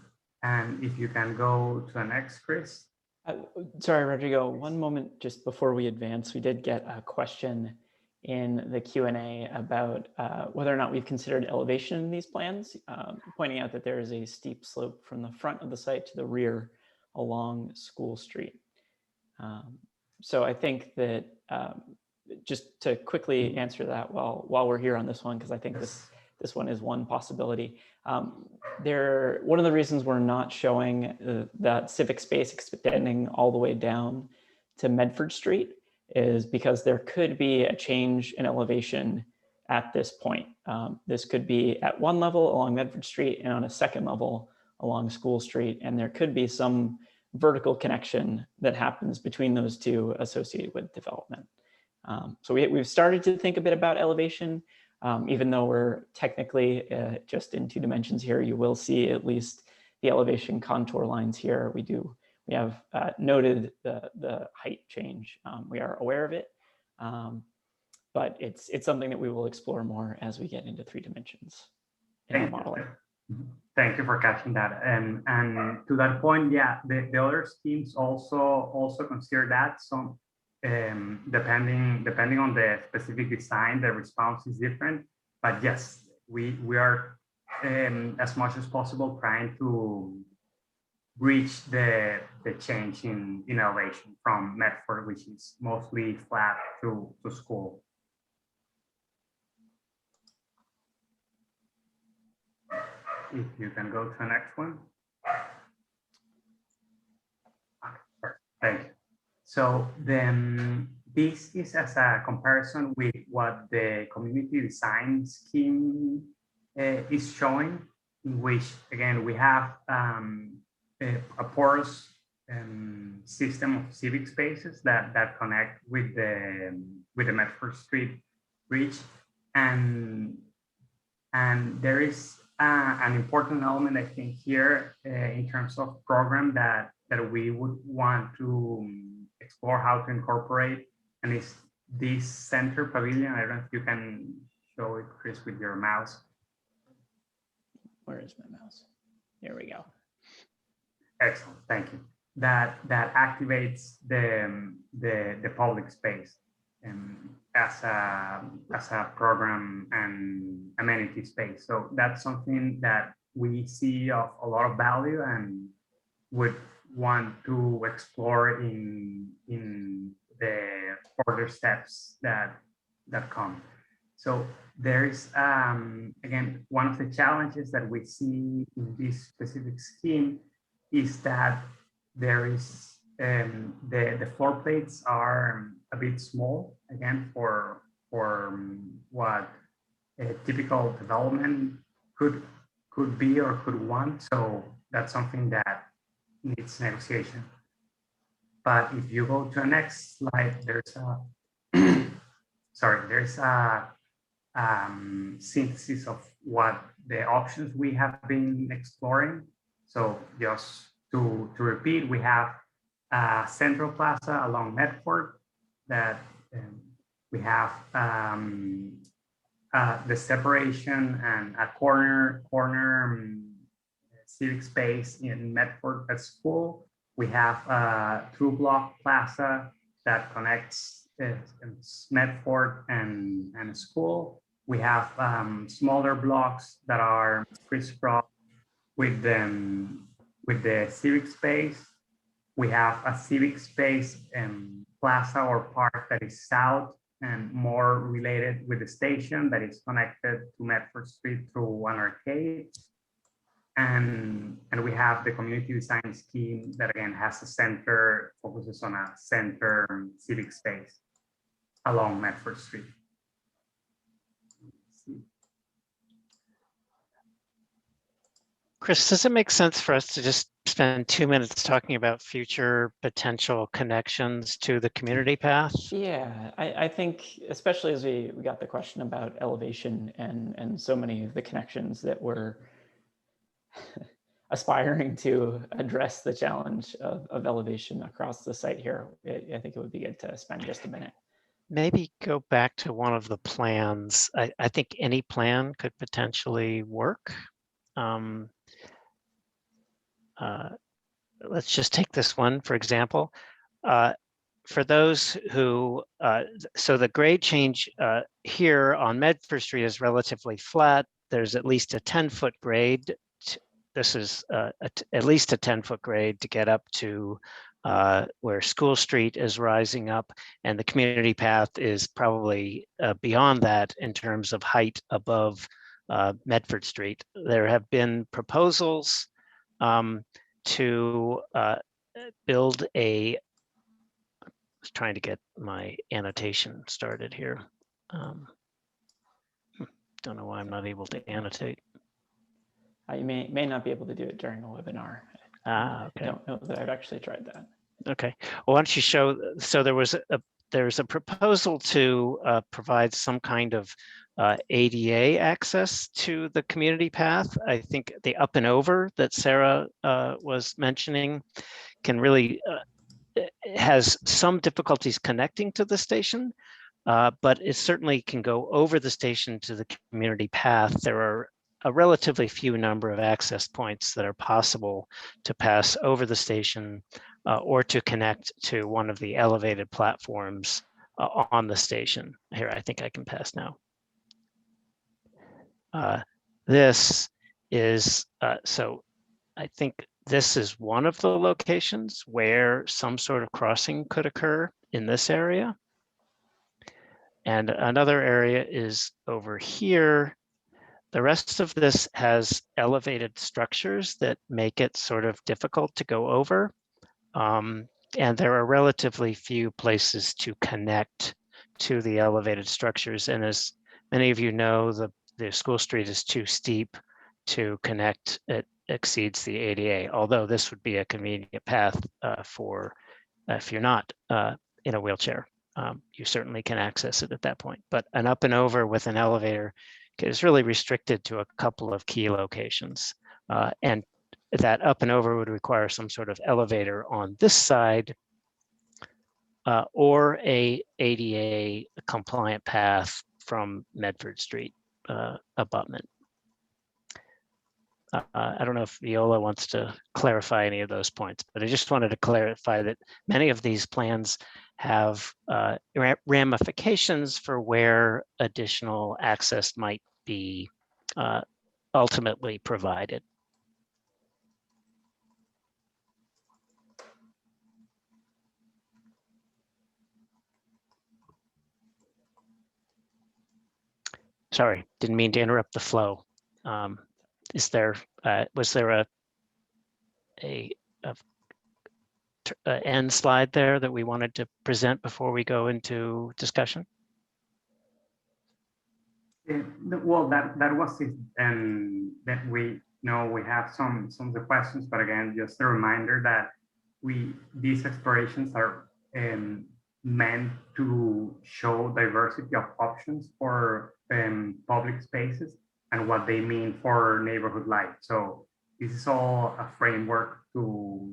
if you can go to the next, Chris. Sorry, Rodrigo, one moment just before we advance, we did get a question in the Q&A about whether or not we've considered elevation in these plans, pointing out that there is a steep slope from the front of the site to the rear along School Street. So I think that just to quickly answer that while we're here on this one, because I think this one is one possibility. One of the reasons we're not showing that civic space extending all the way down to Medford Street is because there could be a change in elevation at this point. This could be at one level along Medford Street and on a second level along School Street, and there could be some vertical connection that happens between those two associated with development. So we've started to think a bit about elevation. Even though we're technically just in 2 dimensions here, you will see at least the elevation contour lines here. We have noted the height change. We are aware of it, but it's something that we will explore more as we get into 3 dimensions in our modeling. Thank you for catching that. And to that point, yeah, the other schemes also consider that. So depending on the specific design, the response is different. But yes, we are as much as possible trying to reach the change in elevation from Medford, which is mostly flat, to School. If you can go to the next one. Okay, thank you. So then this is as a comparison with what the community design scheme is showing, in which, again, we have a porous system of civic spaces that connect with the Medford Street Bridge. And there is an important element, I think, here in terms of program that we would want to explore how to incorporate, and it's this center pavilion. I don't know if you can show it, Chris, with your mouse. Where is my mouse? There we go. Excellent, thank you. That activates the public space as a program and amenity space. So that's something that we see of a lot of value and would want to explore in the further steps that come. So there's again, one of the challenges that we see in this specific scheme is that there is the floor plates are a bit small, again, for what a typical development could be or could want. So that's something that needs negotiation. But if you go to the next slide, there's a there's a synthesis of what the options we have been exploring. So just to repeat, we have Central Plaza along Medford, that we have the separation and a corner civic space in Medford at School. We have a 2-block plaza that connects Medford and School. We have smaller blocks that are crisscross with the civic space. We have a civic space plaza or park that is south and more related with the station that is connected to Medford Street through an arcade. And we have the community design scheme that, again, has a center, focuses on a center civic space along Medford Street. Chris, does it make sense for us to just spend 2 minutes talking about future potential connections to the community path? Yeah, I think especially as we got the question about elevation and so many of the connections that we're aspiring to address the challenge of elevation across the site here, I think it would be good to spend just a minute. Maybe go back to one of the plans. I think any plan could potentially work. Let's just take this one, for example. For those who, so the grade change here on Medford Street is relatively flat. There's at least a 10-foot grade. This is at least a 10-foot grade to get up to where School Street is rising up, and the community path is probably beyond that in terms of height above Medford Street. There have been proposals to build a, trying to get my annotation started here. Don't know why I'm not able to annotate. You may not be able to do it during a webinar. Okay. I don't know that I've actually tried that. Okay. Well, why don't you show? So there's a proposal to provide some kind of ADA access to the community path. I think the up and over that Sarah was mentioning can really has some difficulties connecting to the station, but it certainly can go over the station to the community path. There are a relatively few number of access points that are possible to pass over the station or to connect to one of the elevated platforms on the station. Here, I think I can pass now. This is, so I think this is one of the locations where some sort of crossing could occur in this area. And another area is over here. The rest of this has elevated structures that make it sort of difficult to go over. And there are relatively few places to connect to the elevated structures. And as many of you know, the School Street is too steep to connect. It exceeds the ADA, although this would be a convenient path for if you're not in a wheelchair. You certainly can access it at that point. But an up and over with an elevator is really restricted to a couple of key locations. And that up and over would require some sort of elevator on this side or a ADA compliant path from Medford Street abutment. I don't know if Viola wants to clarify any of those points, but I just wanted to clarify that many of these plans have ramifications for where additional access might be ultimately provided. Sorry, didn't mean to interrupt the flow. Was there a end slide there that we wanted to present before we go into discussion? Well, that was it, and that we know we have some of the questions, but again, just a reminder that these explorations are meant to show diversity of options for public spaces and what they mean for neighborhood life. So this is all a framework to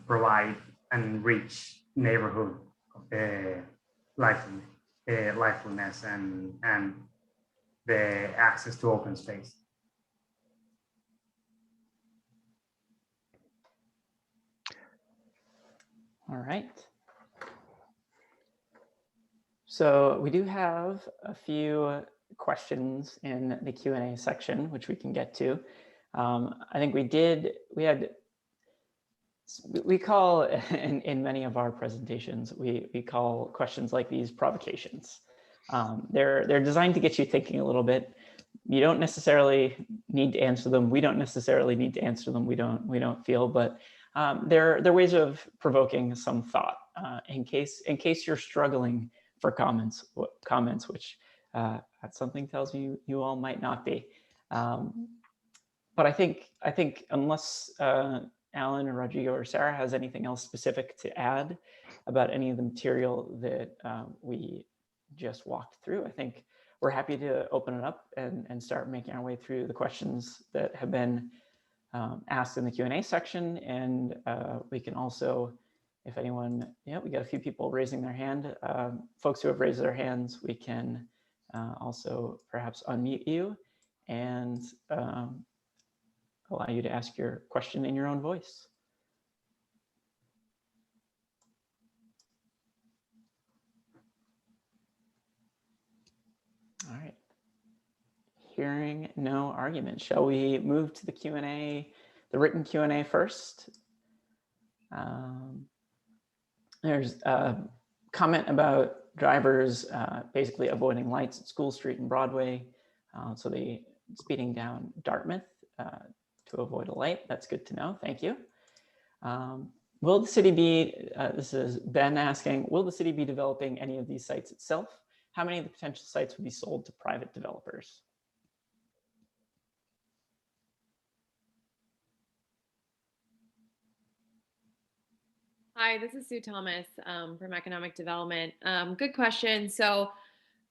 provide and reach neighborhood liveliness and the access to open space. All right. So we do have a few questions in the Q&A section, which we can get to. I think we call in many of our presentations, we call questions like these provocations. They're designed to get you thinking a little bit. You don't necessarily need to answer them. We don't necessarily need to answer them. We don't feel, but they're ways of provoking some thought in case you're struggling for comments, which something tells you all might not be. but I think unless Alan or Rodrigo or Sarah has anything else specific to add about any of the material that we just walked through, I think we're happy to open it up and start making our way through the questions that have been asked in the Q&A section. And we can also, if anyone, yeah, we got a few people raising their hand. Folks who have raised their hands, we can also perhaps unmute you and allow you to ask your question in your own voice. All right. Hearing no argument, shall we move to the Q&A, the written Q&A first? There's a comment about drivers basically avoiding lights at School Street and Broadway. So they speeding down Dartmouth to avoid a light. That's good to know. Thank you. Will the city be, this is Ben asking, will the city be developing any of these sites itself? How many of the potential sites would be sold to private developers? Hi, this is Sue Thomas from Economic Development. Good question. So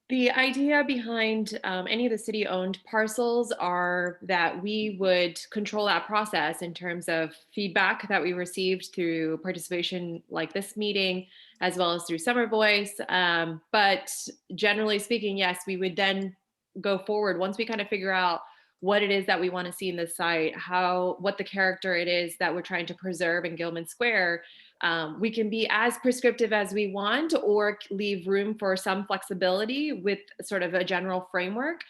the idea behind any of the city-owned parcels are that we would control that process in terms of feedback that we received through participation like this meeting, as well as through Summer Voice. But generally speaking, yes, we would then go forward once we kind of figure out what it is that we want to see in the site, what the character it is that we're trying to preserve in Gilman Square. We can be as prescriptive as we want or leave room for some flexibility with sort of a general framework.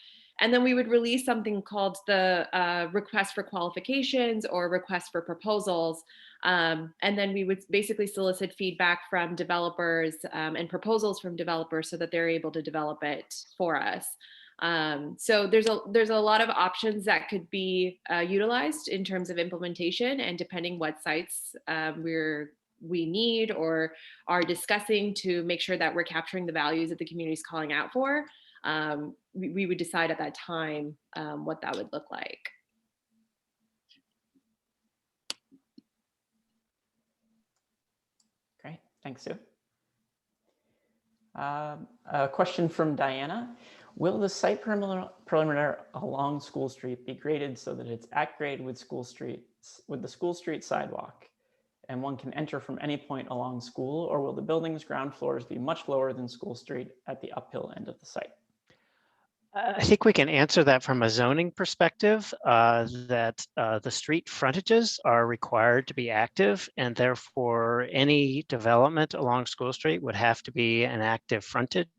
And then we would release something called the request for qualifications or request for proposals. And then we would basically solicit feedback from developers and proposals from developers so that they're able to develop it for us. So there's a lot of options that could be utilized in terms of implementation, and depending what sites we need or are discussing to make sure that we're capturing the values that the community is calling out for, we would decide at that time what that would look like. Great, thanks, Sue. A question from Diana. Will the site perimeter along School Street be graded so that it's at grade with the School Street sidewalk, and one can enter from any point along School, or will the building's ground floors be much lower than School Street at the uphill end of the site? I think we can answer that from a zoning perspective, that the street frontages are required to be active, and therefore any development along School Street would have to be an active frontage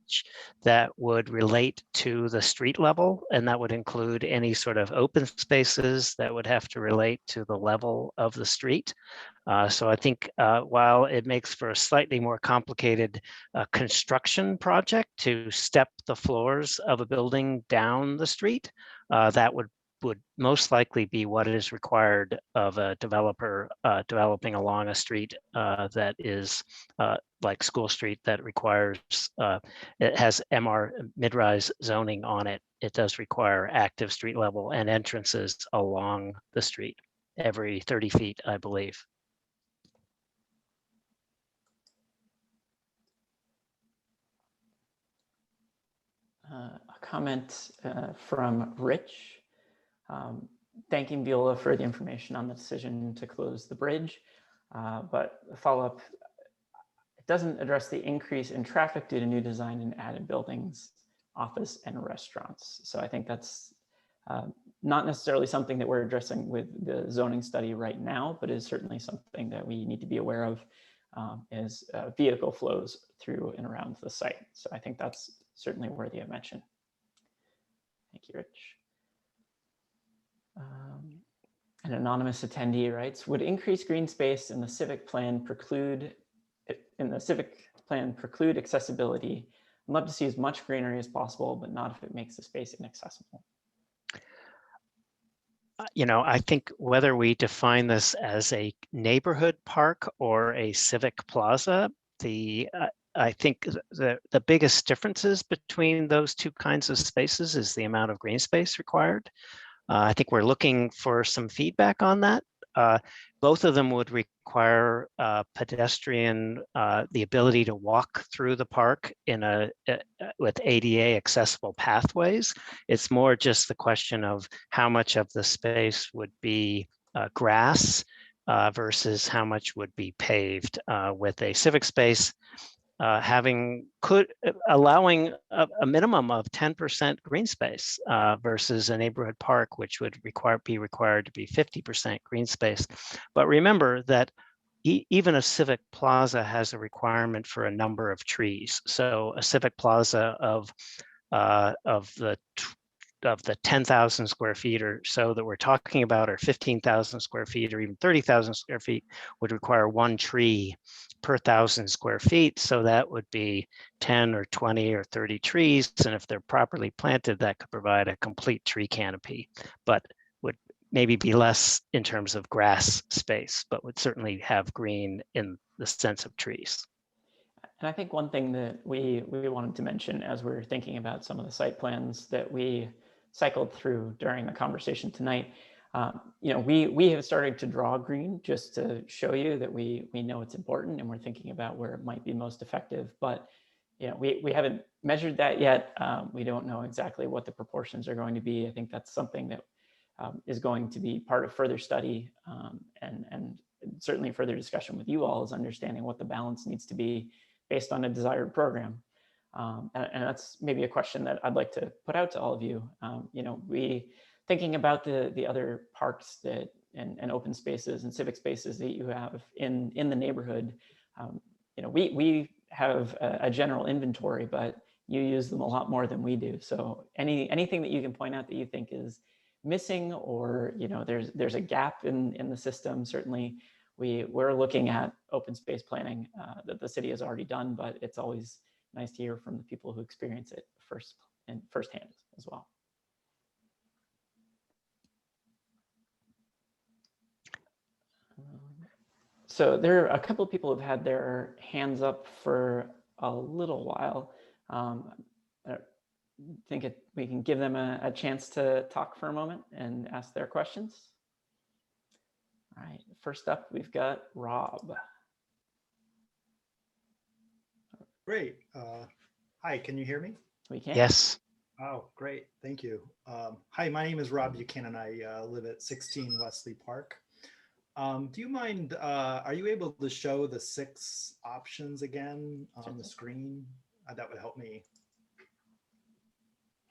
that would relate to the street level, and that would include any sort of open spaces that would have to relate to the level of the street. So I think while it makes for a slightly more complicated construction project to step the floors of a building down the street, that would most likely be what is required of a developer developing along a street that is like School Street, that requires, it has MR mid-rise zoning on it. It does require active street level and entrances along the street every 30 feet, I believe. A comment from Rich, thanking Viola for the information on the decision to close the bridge, but a follow-up, it doesn't address the increase in traffic due to new design and added buildings, office and restaurants. So I think that's not necessarily something that we're addressing with the zoning study right now, but is certainly something that we need to be aware of as vehicle flows through and around the site. So I think that's certainly worthy of mention. Thank you, Rich. An anonymous attendee writes, would increased green space in the civic plan preclude accessibility? I'd love to see as much greenery as possible, but not if it makes the space inaccessible. You know, I think whether we define this as a neighborhood park or a civic plaza, I think the biggest differences between those two kinds of spaces is the amount of green space required. I think we're looking for some feedback on that. Both of them would require pedestrian, the ability to walk through the park in with ADA accessible pathways. It's more just the question of how much of the space would be grass versus how much would be paved with a civic space. Allowing a minimum of 10% green space versus a neighborhood park, which would be required to be 50% green space. But remember that even a civic plaza has a requirement for a number of trees. So a civic plaza of the 10,000 square feet or so that we're talking about, or 15,000 square feet, or even 30,000 square feet, would require one tree per 1,000 square feet. So that would be 10 or 20 or 30 trees. And if they're properly planted, that could provide a complete tree canopy, but would maybe be less in terms of grass space, but would certainly have green in the sense of trees. And I think one thing that we wanted to mention as we're thinking about some of the site plans that we cycled through during the conversation tonight, we have started to draw green just to show you that we know it's important and we're thinking about where it might be most effective. But we haven't measured that yet. We don't know exactly what the proportions are going to be. I think that's something that is going to be part of further study and certainly further discussion with you all, is understanding what the balance needs to be based on a desired program. And that's maybe a question that I'd like to put out to all of you. We thinking about the other parks that and open spaces and civic spaces that you have in the neighborhood. We have a general inventory, but you use them a lot more than we do. So anything that you can point out that you think is missing, or there's a gap in the system, certainly we're looking at open space planning that the city has already done, but it's always nice to hear from the people who experience it firsthand as well. So there are a couple of people who've had their hands up for a little while. I think we can give them a chance to talk for a moment and ask their questions. All right, first up, we've got Rob. Great. Hi, can you hear me? We can. Yes. Oh, great. Thank you. Hi, my name is Rob Buchanan. I live at 16 Wesley Park. Do you mind, are you able to show the 6 options again on the screen? That would help me.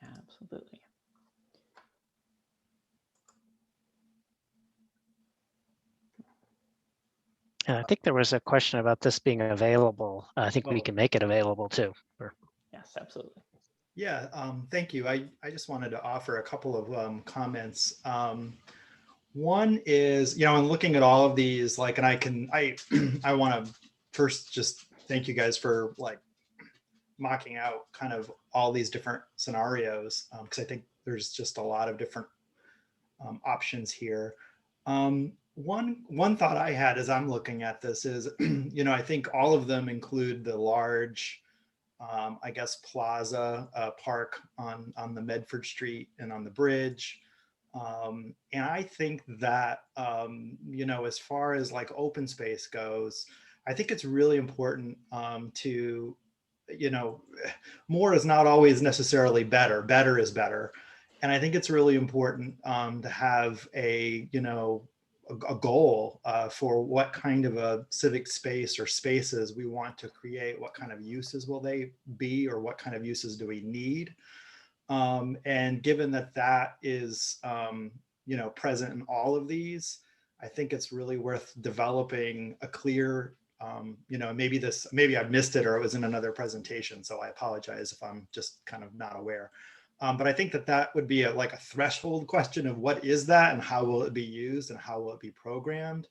Absolutely. I think there was a question about this being available. I think we can make it available too. Yes, absolutely. Yeah, thank you. I just wanted to offer a couple of comments. One is, in looking at all of these, and I want to first just thank you guys for mocking out kind of all these different scenarios, because I think there's just a lot of different options here. One thought I had as I'm looking at this is, I think all of them include the large, I guess, plaza park on the Medford Street and on the bridge. And I think that, as far as open space goes, I think it's really important to, more is not always necessarily better. Better is better. And I think it's really important to have a goal for what kind of a civic space or spaces we want to create. What kind of uses will they be, or what kind of uses do we need? And given that is, present in all of these, I think it's really worth developing a clear, maybe I missed it or it was in another presentation, so I apologize if I'm just kind of not aware. But I think that would be a threshold question of what is that and how will it be used and how will it be programmed?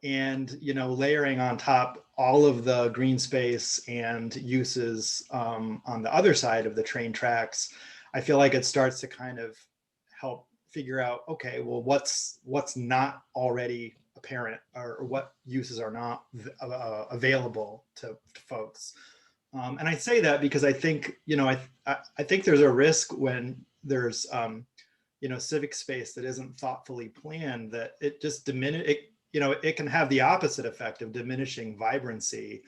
And, layering on top all of the green space and uses on the other side of the train tracks, I feel like it starts to kind of help figure out, okay, well, what's not already apparent, or what uses are not available to folks. And I say that because I think, I think there's a risk when there's civic space that isn't thoughtfully planned, that it just it can have the opposite effect of diminishing vibrancy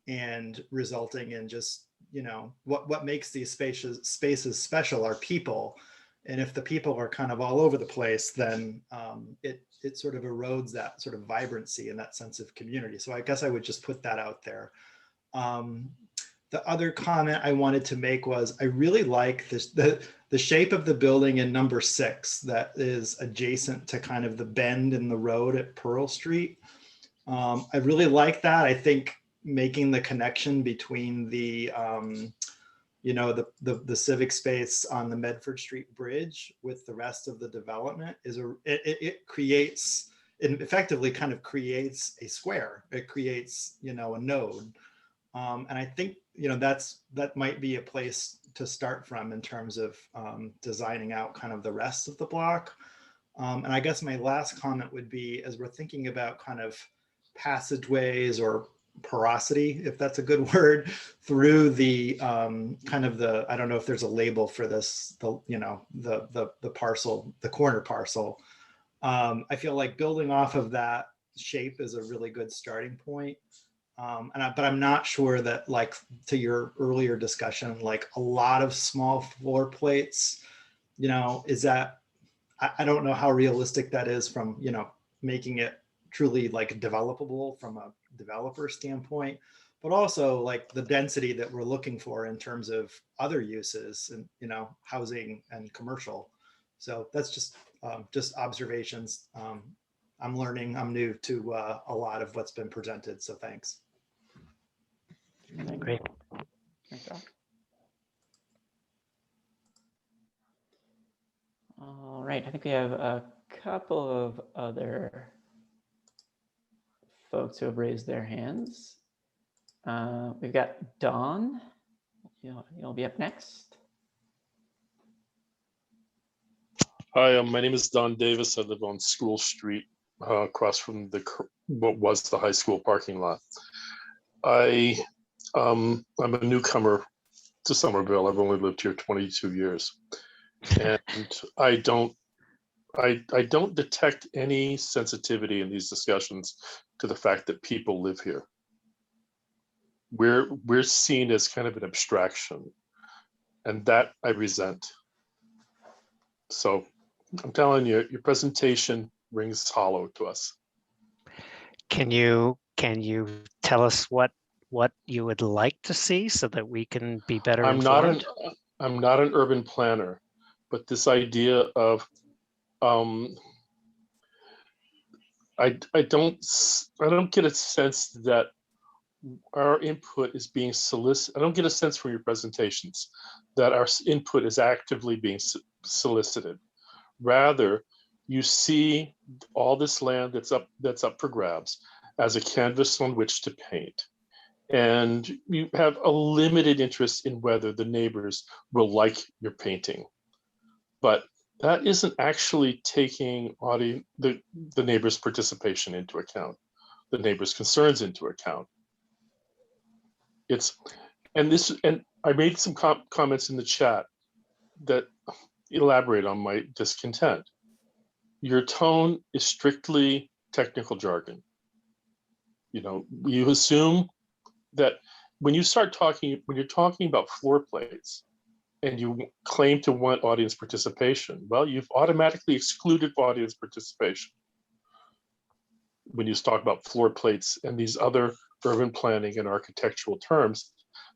and resulting in just, what makes these spaces special are people. And if the people are kind of all over the place, then it sort of erodes that sort of vibrancy and that sense of community. So I guess I would just put that out there. The other comment I wanted to make was I really like this, the shape of the building in number 6 that is adjacent to kind of the bend in the road at Pearl Street. I really like that. I think making the connection between the civic space on the Medford Street Bridge with the rest of the development is it effectively kind of creates a square. It creates, a node. And I think, that might be a place to start from in terms of designing out kind of the rest of the block. And I guess my last comment would be, as we're thinking about kind of passageways or porosity, if that's a good word, through the kind of I don't know if there's a label for this, the parcel, the corner parcel. I feel like building off of that shape is a really good starting point. But I'm not sure that, like, to your earlier discussion, like a lot of small floor plates, is that, I don't know how realistic that is from, making it truly like developable from a developer standpoint, but also like the density that we're looking for in terms of other uses and, housing and commercial. So that's just observations. I'm learning, I'm new to a lot of what's been presented. So thanks. Great. Thanks, Al. All right, I think we have a couple of other folks who have raised their hands. We've got Dawn. You'll be up next. Hi, my name is Don Davis. I live on School Street, across from what was the high school parking lot. I'm a newcomer to Somerville. I've only lived here 22 years, and I don't detect any sensitivity in these discussions to the fact that people live here. We're seen as kind of an abstraction, and that I resent. So I'm telling you, your presentation rings hollow to us. Can you tell us what you would like to see so that we can be better informed? I'm not an urban planner, but this idea of I don't get a sense that our input is being solicited. I don't get a sense from your presentations that our input is actively being solicited. Rather, you see all this land that's up for grabs as a canvas on which to paint. And you have a limited interest in whether the neighbors will like your painting. But that isn't actually taking the neighbor's participation into account, the neighbor's concerns into account. And I made some comments in the chat that elaborate on my discontent. Your tone is strictly technical jargon. You assume that when you're talking about floor plates and you claim to want audience participation, well, you've automatically excluded audience participation when you talk about floor plates and these other urban planning and architectural terms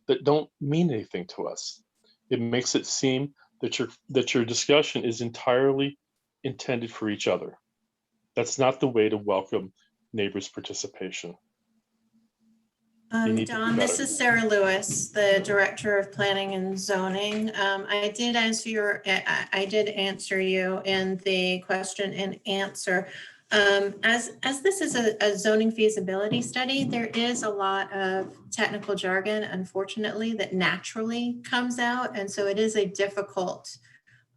that don't mean anything to us. It makes it seem that your discussion is entirely intended for each other. That's not the way to welcome neighbors' participation. Don, this is Sarah Lewis, the Director of Planning and Zoning. I did answer you in the question and answer. As this is a zoning feasibility study, there is a lot of technical jargon, unfortunately, that naturally comes out, and so it is a difficult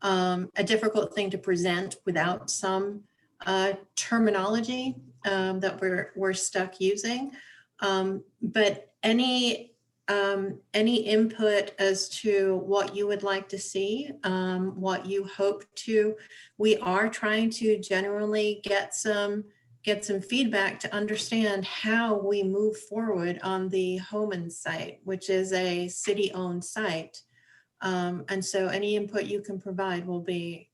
thing to present without some terminology that we're stuck using. But any any input as to what you would like to see, what you hope to. We are trying to generally get some feedback to understand how we move forward on the Homan site, which is a city-owned site. And so any input you can provide will be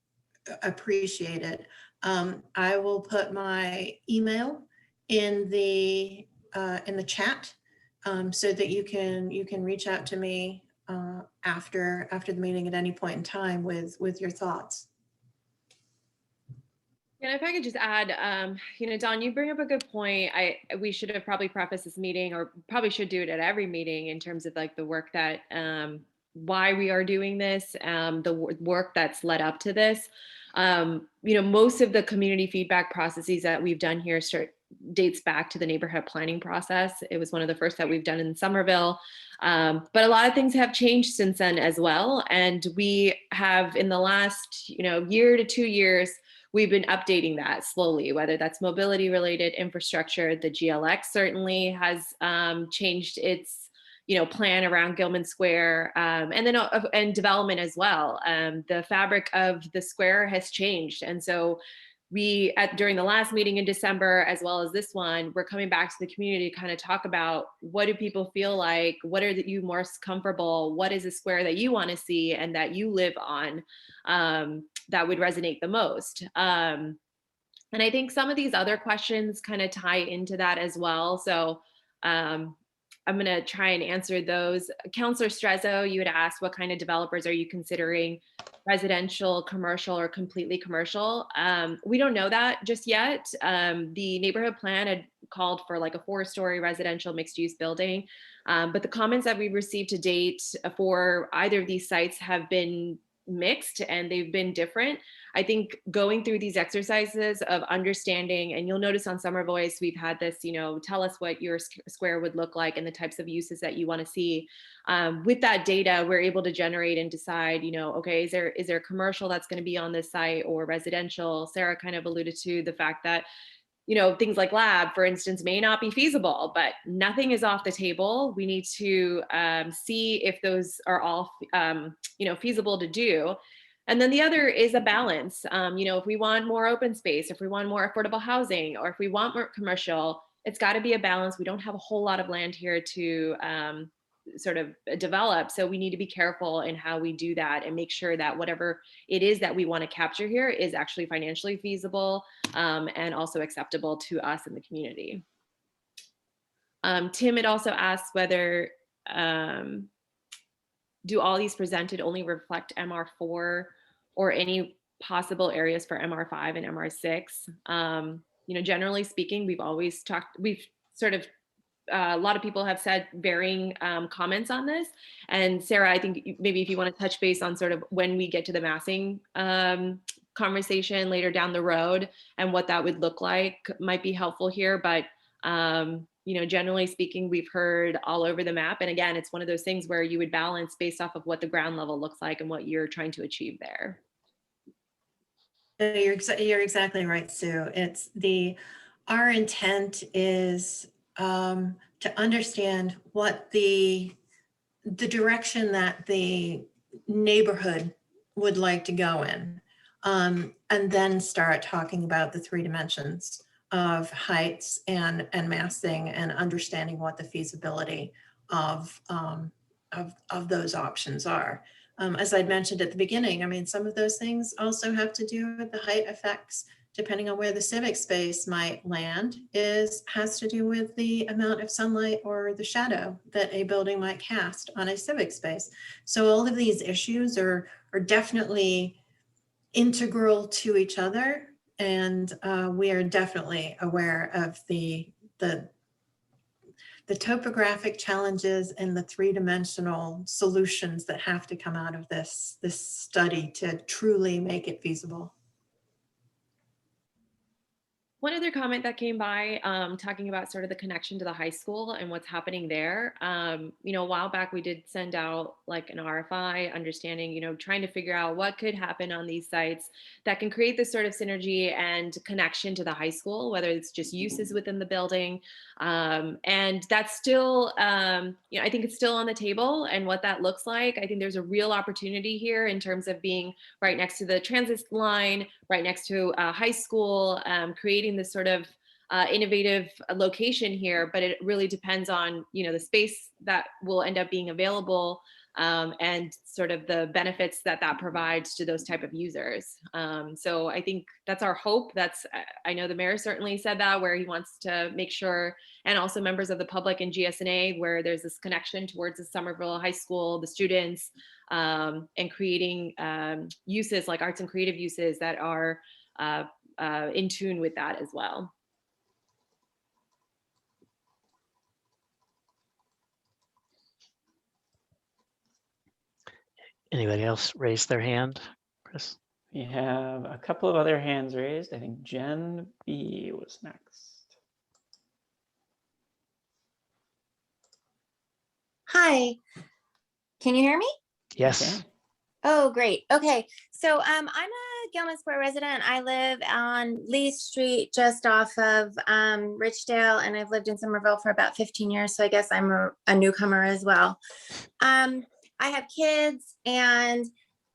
appreciated. I will put my email in the chat, so that you can reach out to me after the meeting at any point in time with your thoughts. And if I could just add, Don, you bring up a good point. We should have probably prefaced this meeting, or probably should do it at every meeting, in terms of like the work that, why we are doing this, the work that's led up to this. Most of the community feedback processes that we've done here dates back to the neighborhood planning process. It was one of the first that we've done in Somerville. But a lot of things have changed since then as well. And we have, in the last, year to 2 years, we've been updating that slowly, whether that's mobility related infrastructure. The GLX certainly has changed its plan around Gilman Square, and then and development as well. The fabric of the square has changed. And so during the last meeting in December, as well as this one, we're coming back to the community to kind of talk about, what do people feel like? What are you most comfortable? What is a square that you want to see and that you live on, that would resonate the most? And I think some of these other questions kind of tie into that as well. So I'm going to try and answer those. Councilor Strezzo, you had asked, what kind of developers are you considering? Residential, commercial, or completely commercial? We don't know that just yet. The neighborhood plan had called for like a 4-story residential mixed use building. But the comments that we've received to date for either of these sites have been mixed, and they've been different. I think going through these exercises of understanding, and you'll notice on Summer Voice, we've had this, tell us what your square would look like and the types of uses that you want to see. With that data, we're able to generate and decide, okay, is there commercial that's going to be on this site, or residential? Sarah kind of alluded to the fact that things like lab, for instance, may not be feasible, but nothing is off the table. We need to see if those are all, feasible to do. And then the other is a balance. If we want more open space, if we want more affordable housing, or if we want more commercial, it's got to be a balance. We don't have a whole lot of land here to sort of develop. So we need to be careful in how we do that and make sure that whatever it is that we want to capture here is actually financially feasible, and also acceptable to us in the community. Tim had also asked whether do all these presented only reflect MR4 or any possible areas for MR5 and MR6? Generally speaking, a lot of people have said varying comments on this. And Sarah, I think maybe if you want to touch base on sort of when we get to the massing conversation later down the road and what that would look like might be helpful here. But generally speaking, we've heard all over the map. And again, it's one of those things where you would balance based off of what the ground level looks like and what you're trying to achieve there. You're exactly right, Sue. Our intent is to understand what the direction that the neighborhood would like to go in, and then start talking about the 3 dimensions of heights and massing, and understanding what the feasibility of those options are. As I'd mentioned at the beginning, some of those things also have to do with the height effects, depending on where the civic space might land, has to do with the amount of sunlight or the shadow that a building might cast on a civic space. So all of these issues are definitely integral to each other. And we are definitely aware of the topographic challenges and the 3-dimensional solutions that have to come out of this study to truly make it feasible. One other comment that came by, talking about sort of the connection to the high school and what's happening there. A while back we did send out like an RFI, understanding, trying to figure out what could happen on these sites that can create this sort of synergy and connection to the high school, whether it's just uses within the building. And that's still, I think it's still on the table, and what that looks like. I think there's a real opportunity here in terms of being right next to the transit line, right next to a high school, creating this sort of innovative location here. But it really depends on, the space that will end up being available, and sort of the benefits that provides to those type of users. So I think that's our hope. I know the mayor certainly said that, where he wants to make sure, and also members of the public and GSNA, where there's this connection towards the Somerville High School, the students, and creating uses like arts and creative uses that are in tune with that as well. Anybody else raise their hand, Chris? We have a couple of other hands raised. I think Jen B was next. Hi, can you hear me? Yes. Okay. Oh, great. Okay, so I'm a Gilman Square resident. I live on Lee Street, just off of Richdale, and I've lived in Somerville for about 15 years, so I guess I'm a newcomer as well. I have kids, and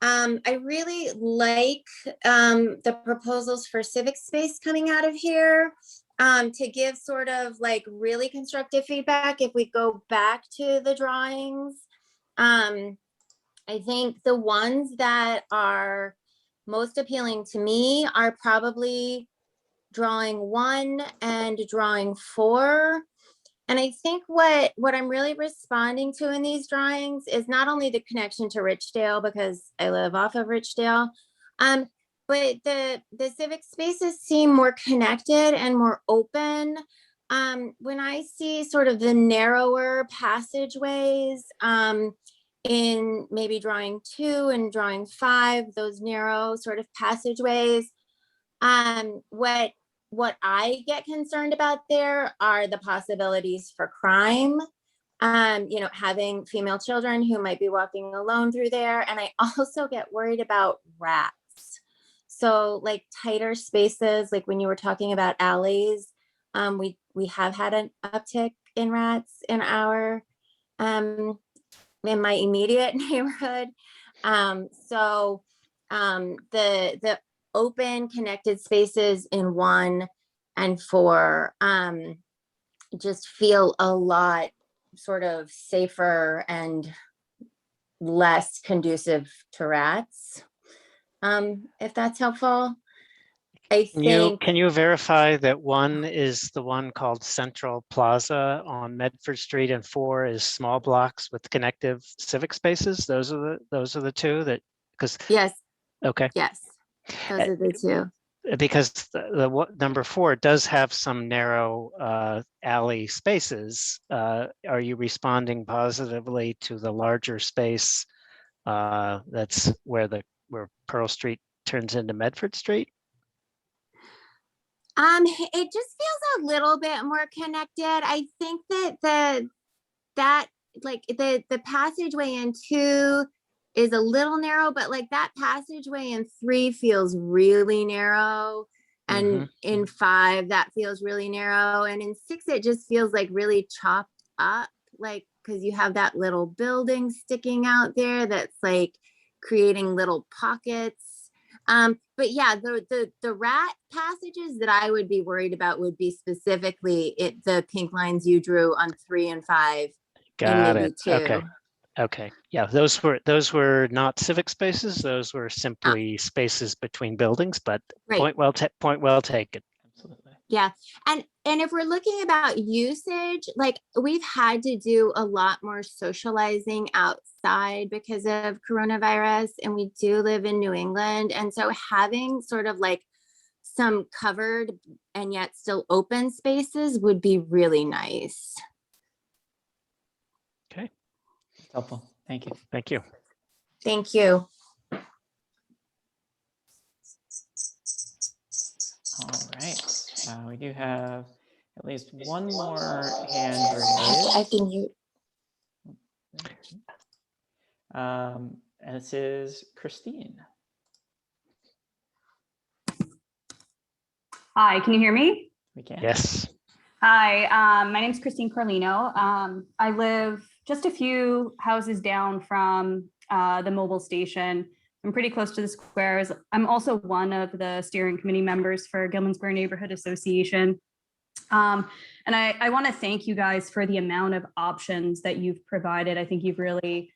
I really like the proposals for civic space coming out of here, to give sort of like really constructive feedback. If we go back to the drawings, I think the ones that are most appealing to me are probably drawing 1 and drawing 4. And I think what I'm really responding to in these drawings is not only the connection to Richdale, because I live off of Richdale, but the civic spaces seem more connected and more open. When I see sort of the narrower passageways, in maybe drawing 2 and drawing 5, those narrow sort of passageways, what I get concerned about there are the possibilities for crime, having female children who might be walking alone through there. And I also get worried about rats. So like tighter spaces, like when you were talking about alleys, we have had an uptick in rats in our, in my immediate neighborhood. So the open connected spaces in 1 and 4 just feel a lot sort of safer and less conducive to rats, if that's helpful. I think. Can you verify that 1 is the one called Central Plaza on Medford Street, and 4 is small blocks with connective civic spaces? Those are the two that, because. Yes. Okay. Yes. Those are the two. Because the number 4 does have some narrow alley spaces. Are you responding positively to the larger space that's where Pearl Street turns into Medford Street? It just feels a little bit more connected. I think that like the passageway in 2 is a little narrow, but like that passageway in 3 feels really narrow. And in 5, that feels really narrow. And in 6, it just feels like really chopped up, like, because you have that little building sticking out there that's like creating little pockets. But yeah, the rat passages that I would be worried about would be specifically the pink lines you drew on 3 and 5. Got it. 2. Okay. Yeah, those were not civic spaces. Those were simply spaces between buildings, but right. Point well taken. Absolutely. Yeah. And if we're looking about usage, like we've had to do a lot more socializing outside because of coronavirus, and we do live in New England. And so having sort of like some covered and yet still open spaces would be really nice. Okay. That's helpful. Thank you. Thank you. Thank you. All right. We do have at least one more hand raised. I've been mute. And this is Christine. Hi, can you hear me? We can. Yes. Hi, my name is Christine Carlino. I live just a few houses down from the mobile station. I'm pretty close to the squares. I'm also one of the steering committee members for Gilman Square Neighborhood Association. And I want to thank you guys for the amount of options that you've provided. I think you've really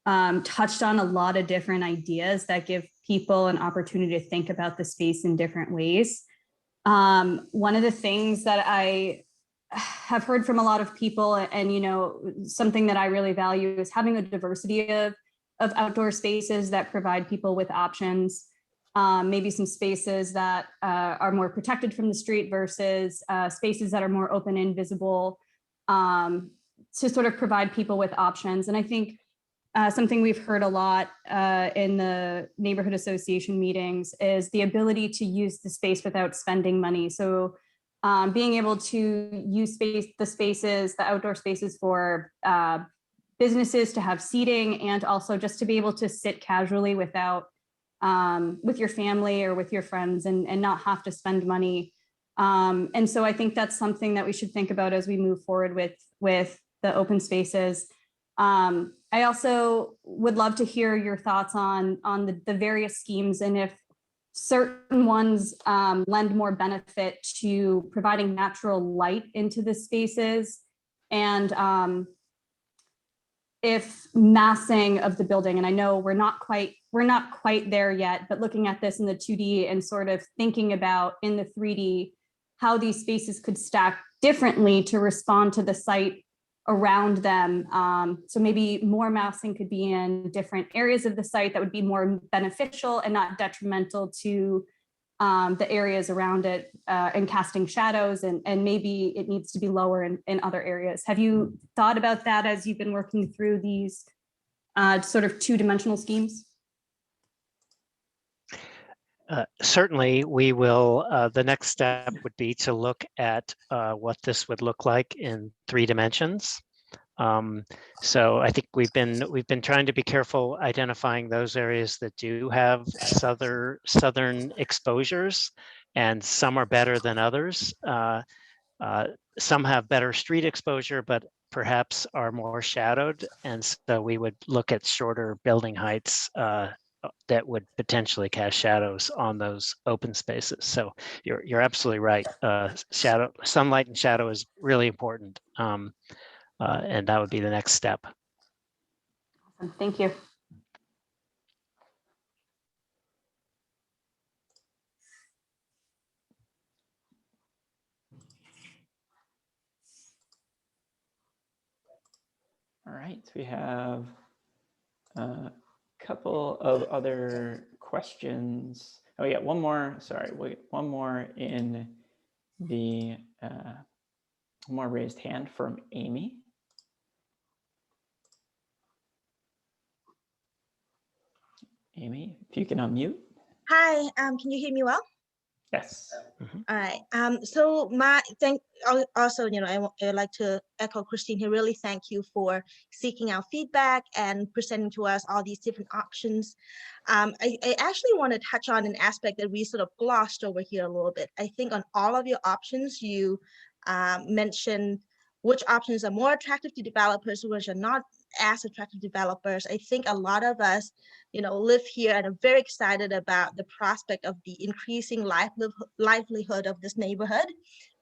touched on a lot of different ideas that give people an opportunity to think about the space in different ways. One of the things that I have heard from a lot of people, and something that I really value, is having a diversity of outdoor spaces that provide people with options. Maybe some spaces that are more protected from the street versus spaces that are more open and visible, to sort of provide people with options. And I think something we've heard a lot in the neighborhood association meetings is the ability to use the space without spending money. So being able to use the outdoor spaces for businesses to have seating, and also just to be able to sit casually with your family or with your friends and not have to spend money. And so I think that's something that we should think about as we move forward with the open spaces. I also would love to hear your thoughts on the various schemes, and if certain ones lend more benefit to providing natural light into the spaces, and if massing of the building. And I know we're not quite there yet, but looking at this in the 2D and sort of thinking about in the 3D how these spaces could stack differently to respond to the site around them. So maybe more massing could be in different areas of the site that would be more beneficial and not detrimental to the areas around it, and casting shadows, and maybe it needs to be lower in other areas. Have you thought about that as you've been working through these sort of two-dimensional schemes? Certainly, we will. The next step would be to look at what this would look like in 3 dimensions. So I think we've been trying to be careful identifying those areas that do have southern exposures, and some are better than others. Some have better street exposure, but perhaps are more shadowed, and so we would look at shorter building heights that would potentially cast shadows on those open spaces. So you're absolutely right. Sunlight and shadow is really important. And that would be the next step. Awesome. Thank you. All right, we have a couple of other questions. Oh yeah, one more, sorry, wait, one more in the, more raised hand from Amy. Amy, if you can unmute. Hi, can you hear me well? Yes. Mm-hmm. All right. So also, I would like to echo Christine here. Really thank you for seeking out feedback and presenting to us all these different options. I actually want to touch on an aspect that we sort of glossed over here a little bit. I think on all of your options, you mentioned which options are more attractive to developers, which are not as attractive to developers. I think a lot of us, live here and are very excited about the prospect of the increasing livelihood of this neighborhood,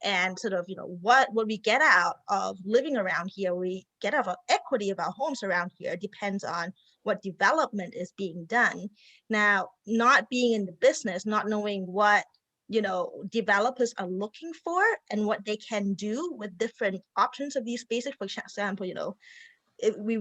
and sort of, what we get out of living around here, we get out of equity of our homes around here depends on what development is being done. Now, not being in the business, not knowing what developers are looking for and what they can do with different options of these spaces. For example, if we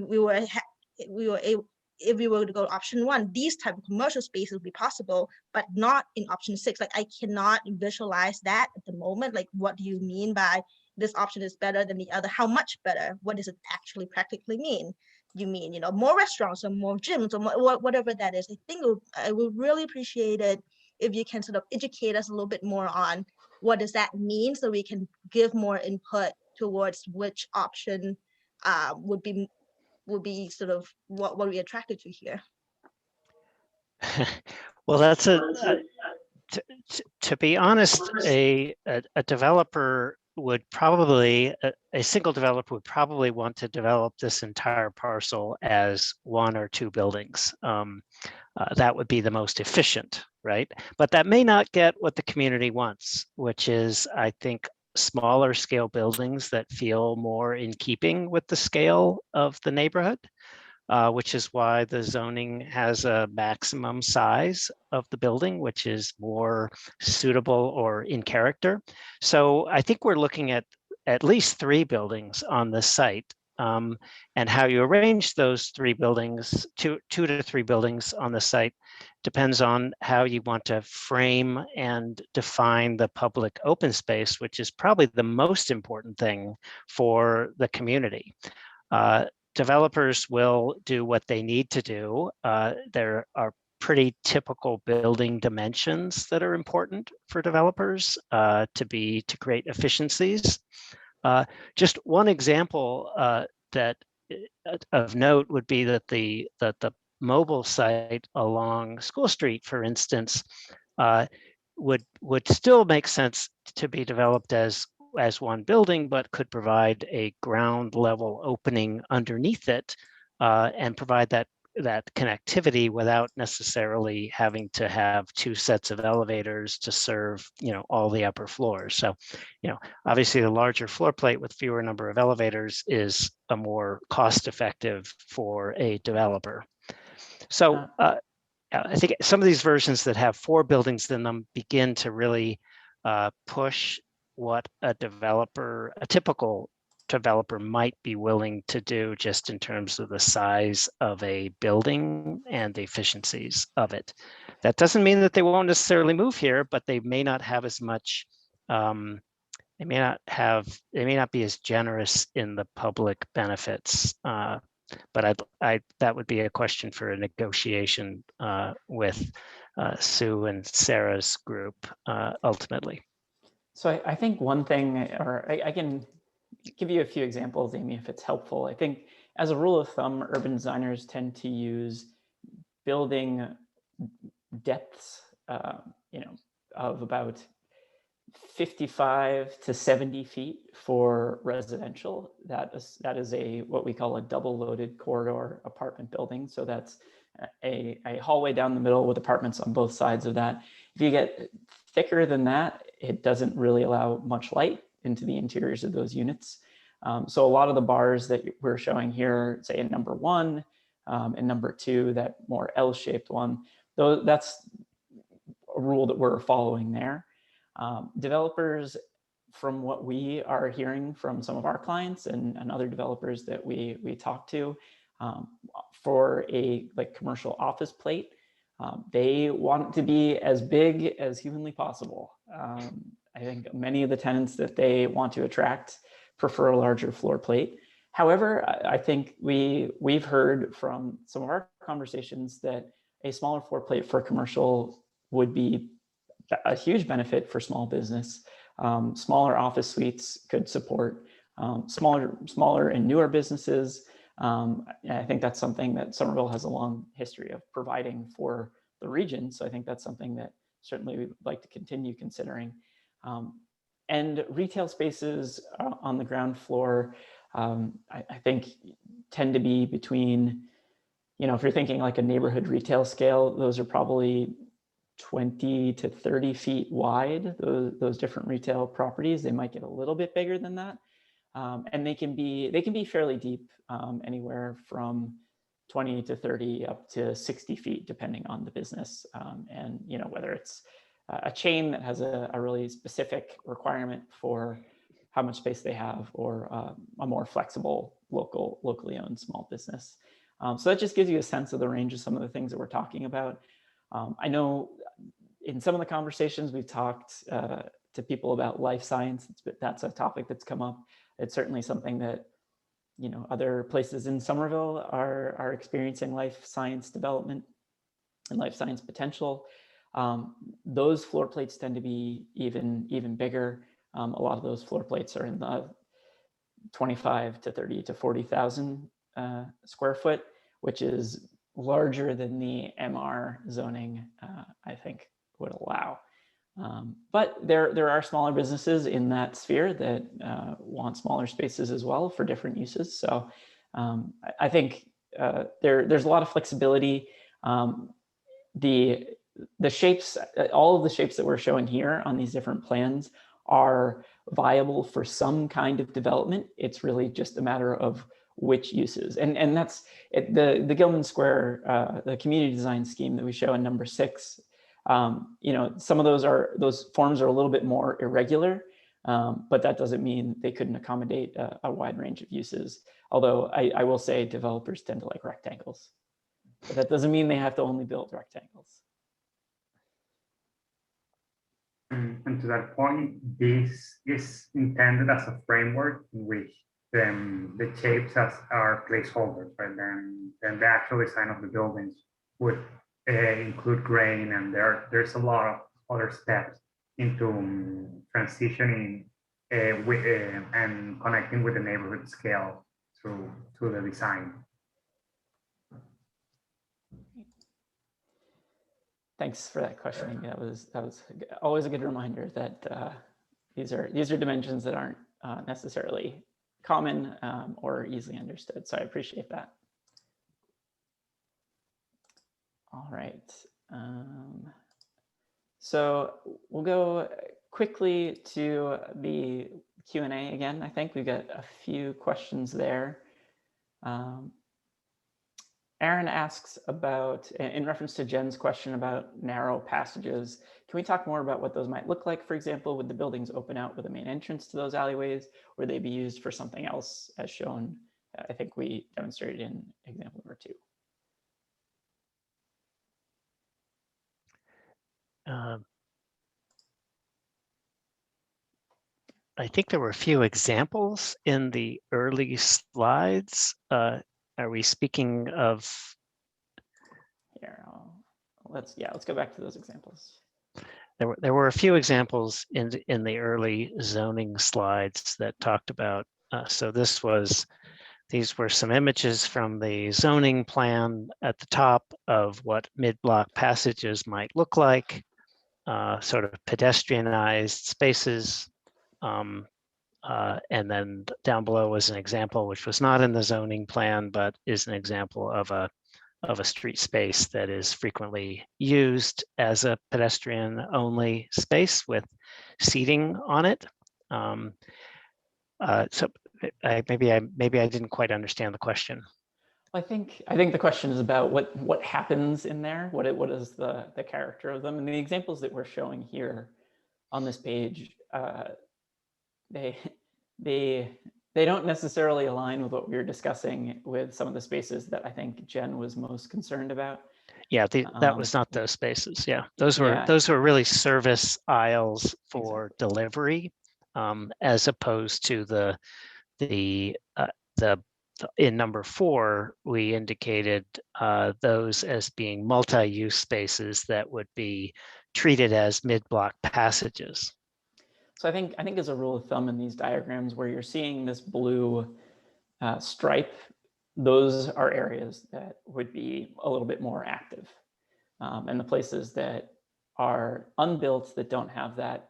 were to go option 1, these type of commercial spaces would be possible, but not in option 6. Like, I cannot visualize that at the moment. Like, what do you mean by this option is better than the other? How much better? What does it actually practically mean? You mean, more restaurants or more gyms or more, whatever that is? I think I would really appreciate it if you can sort of educate us a little bit more on what does that mean, so we can give more input towards which option would be sort of what we attracted to here. Well, that's to be honest, a developer would probably, a single developer would probably want to develop this entire parcel as 1 or 2 buildings. That would be the most efficient, right? But that may not get what the community wants, which is, I think, smaller scale buildings that feel more in keeping with the scale of the neighborhood. Which is why the zoning has a maximum size of the building, which is more suitable or in character. So I think we're looking at least 3 buildings on this site. And how you arrange those 3 buildings, 2 to 3 buildings on the site, depends on how you want to frame and define the public open space, which is probably the most important thing for the community. Developers will do what they need to do. There are pretty typical building dimensions that are important for developers to create efficiencies. Just one example that of note would be that the mobile site along School Street, for instance, would still make sense to be developed as 1 building, but could provide a ground level opening underneath it and provide that connectivity without necessarily having to have 2 sets of elevators to serve, all the upper floors. So, obviously the larger floor plate with fewer number of elevators is a more cost effective for a developer. So I think some of these versions that have 4 buildings in them begin to really push what a typical developer might be willing to do just in terms of the size of a building and the efficiencies of it. That doesn't mean that they won't necessarily move here, but they may not have as much, they may not be as generous in the public benefits. But that would be a question for a negotiation with Sue and Sarah's group ultimately. So I think one thing, or I can give you a few examples, Amy, if it's helpful. I think as a rule of thumb, urban designers tend to use building depths, of about 55 to 70 feet for residential. That is what we call a double loaded corridor apartment building. So that's a hallway down the middle with apartments on both sides of that. If you get thicker than that, it doesn't really allow much light into the interiors of those units. So a lot of the bars that we're showing here, say in number 1 and number 2, that more L-shaped one, that's a rule that we're following there. Developers, from what we are hearing from some of our clients and other developers that we talk to, for a commercial office plate, they want it to be as big as humanly possible. I think many of the tenants that they want to attract prefer a larger floor plate. However, I think we've heard from some of our conversations that a smaller floor plate for commercial would be a huge benefit for small business. Smaller office suites could support smaller and newer businesses. I think that's something that Somerville has a long history of providing for the region. So I think that's something that certainly we'd like to continue considering. And retail spaces on the ground floor, I think tend to be between, if you're thinking like a neighborhood retail scale, those are probably 20 to 30 feet wide, those different retail properties. They might get a little bit bigger than that. And they can be fairly deep, anywhere from 20 to 30 up to 60 feet, depending on the business. And whether it's a chain that has a really specific requirement for how much space they have, or a more flexible locally owned small business. So that just gives you a sense of the range of some of the things that we're talking about. I know in some of the conversations we've talked to people about life science, that's a topic that's come up. It's certainly something that other places in Somerville are experiencing life science development and life science potential. Those floor plates tend to be even bigger. A lot of those floor plates are in the 25 to 30 to 40,000 square foot, which is larger than the MR zoning, I think, would allow. But there are smaller businesses in that sphere that want smaller spaces as well for different uses. So I think there's a lot of flexibility. The shapes, all of the shapes that we're showing here on these different plans are viable for some kind of development. It's really just a matter of which uses. And that's it, the Gilman Square, the community design scheme that we show in number 6. You know, some of those forms are a little bit more irregular, but that doesn't mean they couldn't accommodate a wide range of uses. Although I will say developers tend to like rectangles, but that doesn't mean they have to only build rectangles. And to that point, this is intended as a framework in which the shapes are placeholders, right? Then the actual design of the buildings would include grain, and there's a lot of other steps into transitioning and connecting with the neighborhood scale through the design. Thanks for that questioning. That was always a good reminder that these are dimensions that aren't necessarily common or easily understood. So I appreciate that. All right. So we'll go quickly to the Q&A again. I think we've got a few questions there. Aaron asks about, in reference to Jen's question about narrow passages, can we talk more about what those might look like? For example, would the buildings open out with a main entrance to those alleyways, or would they be used for something else as shown? I think we demonstrated in example number 2. I think there were a few examples in the early slides. Are we speaking of? Here, let's go back to those examples. There were a few examples in the early zoning slides that talked about. So these were some images from the zoning plan at the top of what mid-block passages might look like, sort of pedestrianized spaces. And then down below was an example which was not in the zoning plan, but is an example of a street space that is frequently used as a pedestrian only space with seating on it. So maybe I didn't quite understand the question. I think the question is about what happens in there. What is the character of them? And the examples that we're showing here on this page, they don't necessarily align with what we were discussing with some of the spaces that I think Jen was most concerned about. Yeah, that was not those spaces. Yeah, those were really service aisles for delivery, as opposed to the in number 4 we indicated those as being multi-use spaces that would be treated as mid-block passages. So I think as a rule of thumb in these diagrams where you're seeing this blue stripe, those are areas that would be a little bit more active. And the places that are unbuilt that don't have that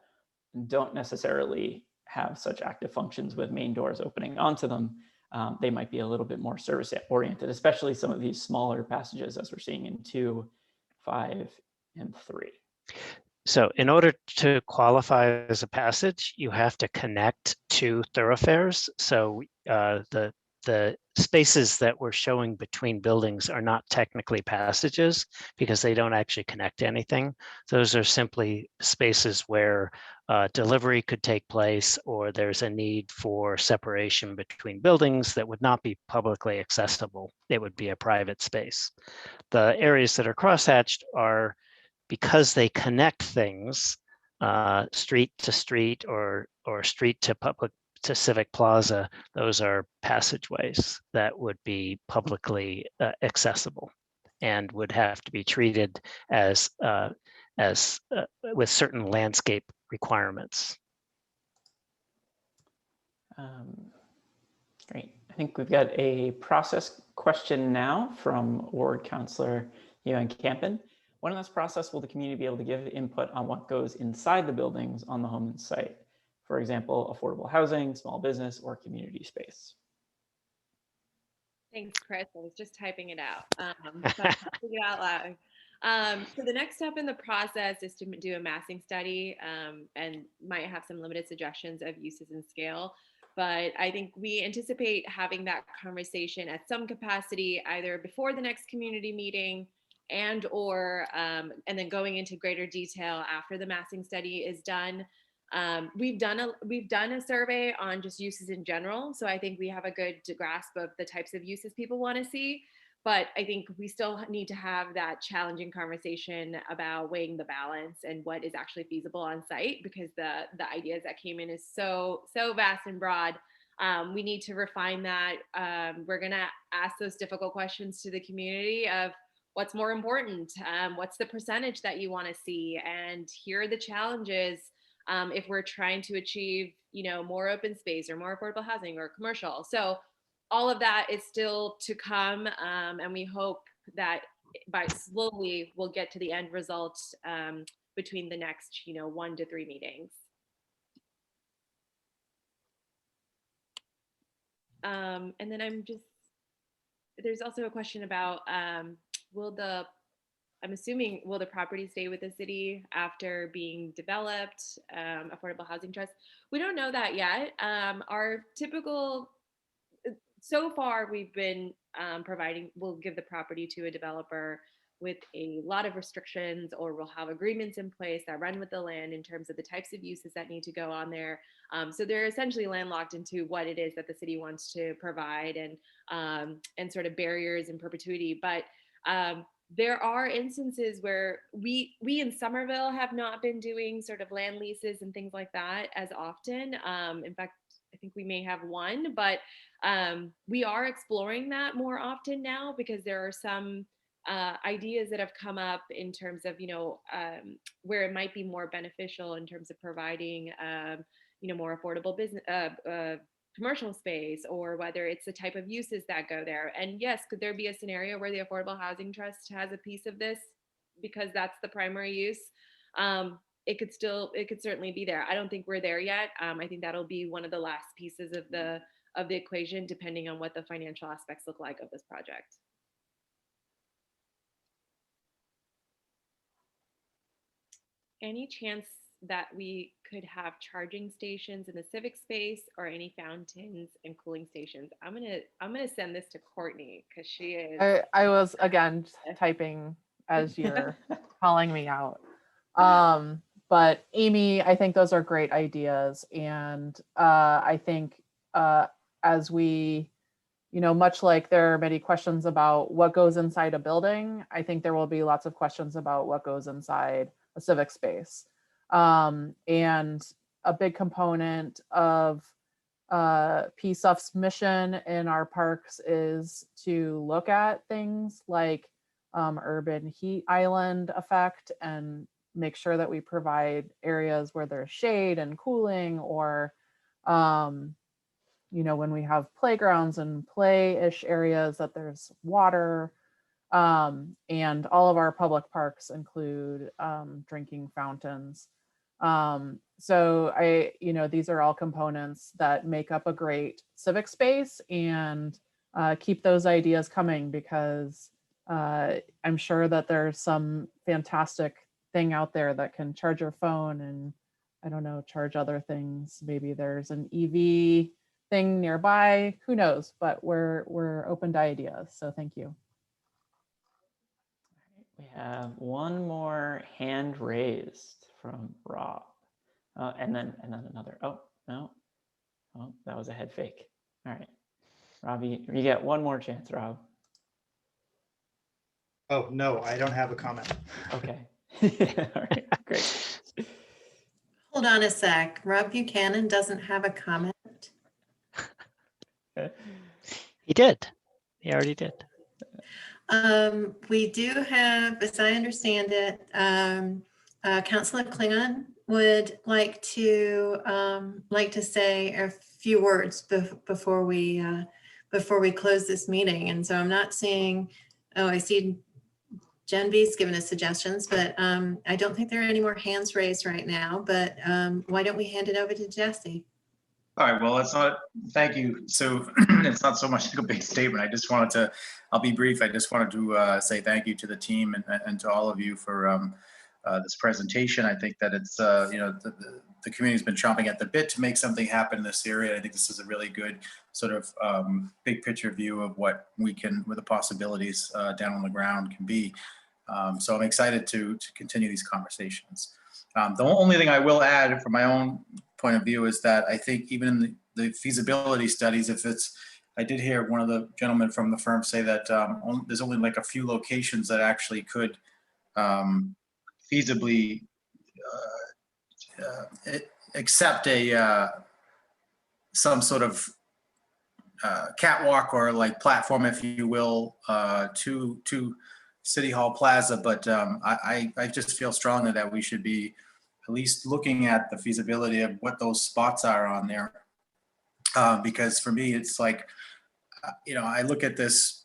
don't necessarily have such active functions with main doors opening onto them. They might be a little bit more service oriented, especially some of these smaller passages as we're seeing in 2, 5, and 3. So in order to qualify as a passage, you have to connect to thoroughfares. So the spaces that we're showing between buildings are not technically passages because they don't actually connect to anything. Those are simply spaces where delivery could take place, or there's a need for separation between buildings that would not be publicly accessible. It would be a private space. The areas that are crosshatched are because they connect things, street to street or street to public to civic plaza. Those are passageways that would be publicly accessible and would have to be treated as as with certain landscape requirements. Great. I think we've got a process question now from Ward Councillor Ewan Campen. When in this process will the community be able to give input on what goes inside the buildings on the Homan site? For example, affordable housing, small business, or community space? Thanks, Chris. I was just typing it out. So I'm typing it out loud. So the next step in the process is to do a massing study and might have some limited suggestions of uses and scale. But I think we anticipate having that conversation at some capacity, either before the next community meeting and then going into greater detail after the massing study is done. We've done a survey on just uses in general, so I think we have a good grasp of the types of uses people want to see. But I think we still need to have that challenging conversation about weighing the balance and what is actually feasible on site, because the ideas that came in is so vast and broad. We need to refine that. We're gonna ask those difficult questions to the community of what's more important, what's the percentage that you want to see, and here are the challenges. If we're trying to achieve, more open space or more affordable housing or commercial. So all of that is still to come. And we hope that by slowly we'll get to the end result between the next, 1 to 3 meetings. And then there's also a question about, I'm assuming, will the property stay with the city after being developed, affordable housing trust? We don't know that yet. So far we've been we'll give the property to a developer with a lot of restrictions, or we'll have agreements in place that run with the land in terms of the types of uses that need to go on there. So they're essentially landlocked into what it is that the city wants to provide, and sort of barriers in perpetuity. But there are instances where we in Somerville have not been doing sort of land leases and things like that as often. In fact, I think we may have one, but we are exploring that more often now, because there are some ideas that have come up in terms of, where it might be more beneficial in terms of providing, more affordable business, commercial space, or whether it's the type of uses that go there. And yes, could there be a scenario where the Affordable Housing Trust has a piece of this because that's the primary use? It could certainly be there. I don't think we're there yet. I think that'll be one of the last pieces of the equation, depending on what the financial aspects look like of this project. Any chance that we could have charging stations in the civic space, or any fountains and cooling stations? I'm gonna send this to Courtney, because she is. I was again typing as you're calling me out. But Amy, I think those are great ideas, and I think as we, much like there are many questions about what goes inside a building, I think there will be lots of questions about what goes inside a civic space. And a big component of PSUF's mission in our parks is to look at things like urban heat island effect, and make sure that we provide areas where there's shade and cooling, or when we have playgrounds and play-ish areas, that there's water. And all of our public parks include drinking fountains. So these are all components that make up a great civic space, and keep those ideas coming, because I'm sure that there's some fantastic thing out there that can charge your phone and, I don't know, charge other things. Maybe there's an EV thing nearby, who knows, but we're open to ideas. So thank you. We have one more hand raised from Rob, and then another. Oh no, that was a head fake. All right, Rob, you get one more chance, Rob. Oh no, I don't have a comment. Okay. All right, great. Hold on a sec. Rob Buchanan doesn't have a comment. He did. He already did. We do have, as I understand it, Councillor Klingon would like to say a few words before we close this meeting. And so I'm not seeing, oh, I see Jen B's given us suggestions, but I don't think there are any more hands raised right now. But why don't we hand it over to Jesse? All right, well, it's not, thank you. So it's not so much like a big statement. I just wanted to, I'll be brief. I just wanted to say thank you to the team and to all of you for this presentation. I think that it's, you know, the community's been chomping at the bit to make something happen in this area. I think this is a really good sort of big picture view of what we can, what the possibilities down on the ground can be. So I'm excited to continue these conversations. The only thing I will add from my own point of view is that I think even in the feasibility studies, if it's, I did hear one of the gentlemen from the firm say that there's only like a few locations that actually could feasibly accept a some sort of catwalk or like platform, if you will, to City Hall Plaza. But I just feel strongly that we should be at least looking at the feasibility of what those spots are on there. Because for me, it's like, you know, I look at this,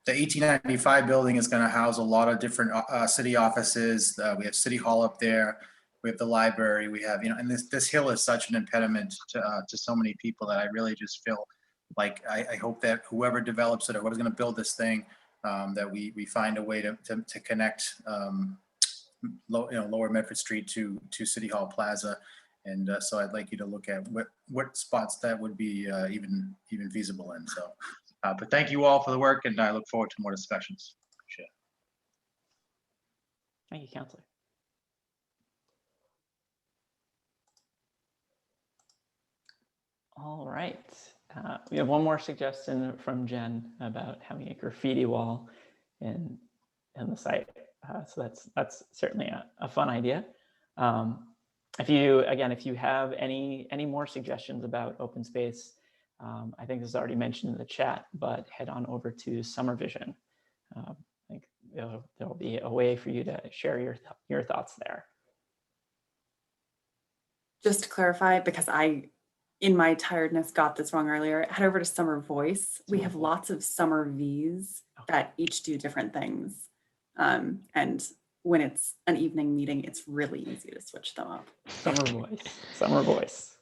the 1895 building is going to house a lot of different city offices. We have City Hall up there. We have the library. We have, you know, and this hill is such an impediment to so many people that I really just feel like I hope that whoever develops it or whoever's going to build this thing, that we find a way to connect Lower Medford Street to City Hall Plaza. And so I'd like you to look at what spots that would be even feasible in. So, but thank you all for the work, and I look forward to more discussions. Appreciate it. Thank you, Councillor. All right. We have one more suggestion from Jen about having a graffiti wall in the site. So that's certainly a fun idea. If you have any more suggestions about open space, I think this is already mentioned in the chat, but head on over to Summer Vision. I think there'll be a way for you to share your thoughts there. Just to clarify, because I, in my tiredness, got this wrong earlier, head over to Summer Voice. We have lots of Summer Vs that each do different things. And when it's an evening meeting, it's really easy to switch them up. Summer Voice, Summer Voice.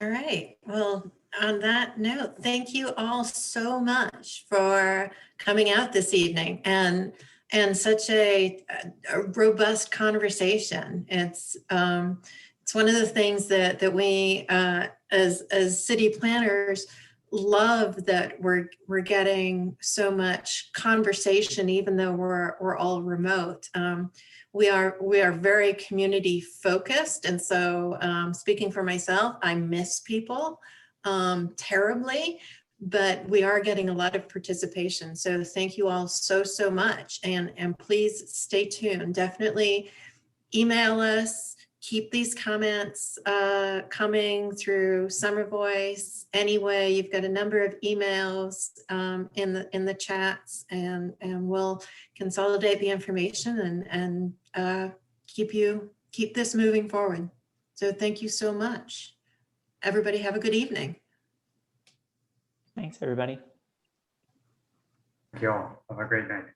All right. Well, on that note, thank you all so much for coming out this evening and such a robust conversation. It's one of the things that we as city planners love, that we're getting so much conversation, even though we're all remote. We are very community focused, and so speaking for myself, I miss people terribly, but we are getting a lot of participation. So thank you all so much, and please stay tuned. Definitely email us. Keep these comments coming through Summer Voice. Anyway, you've got a number of emails in the chats, and we'll consolidate the information and keep this moving forward. So thank you so much. Everybody have a good evening. Thanks, everybody. Thank you all. Have a great night.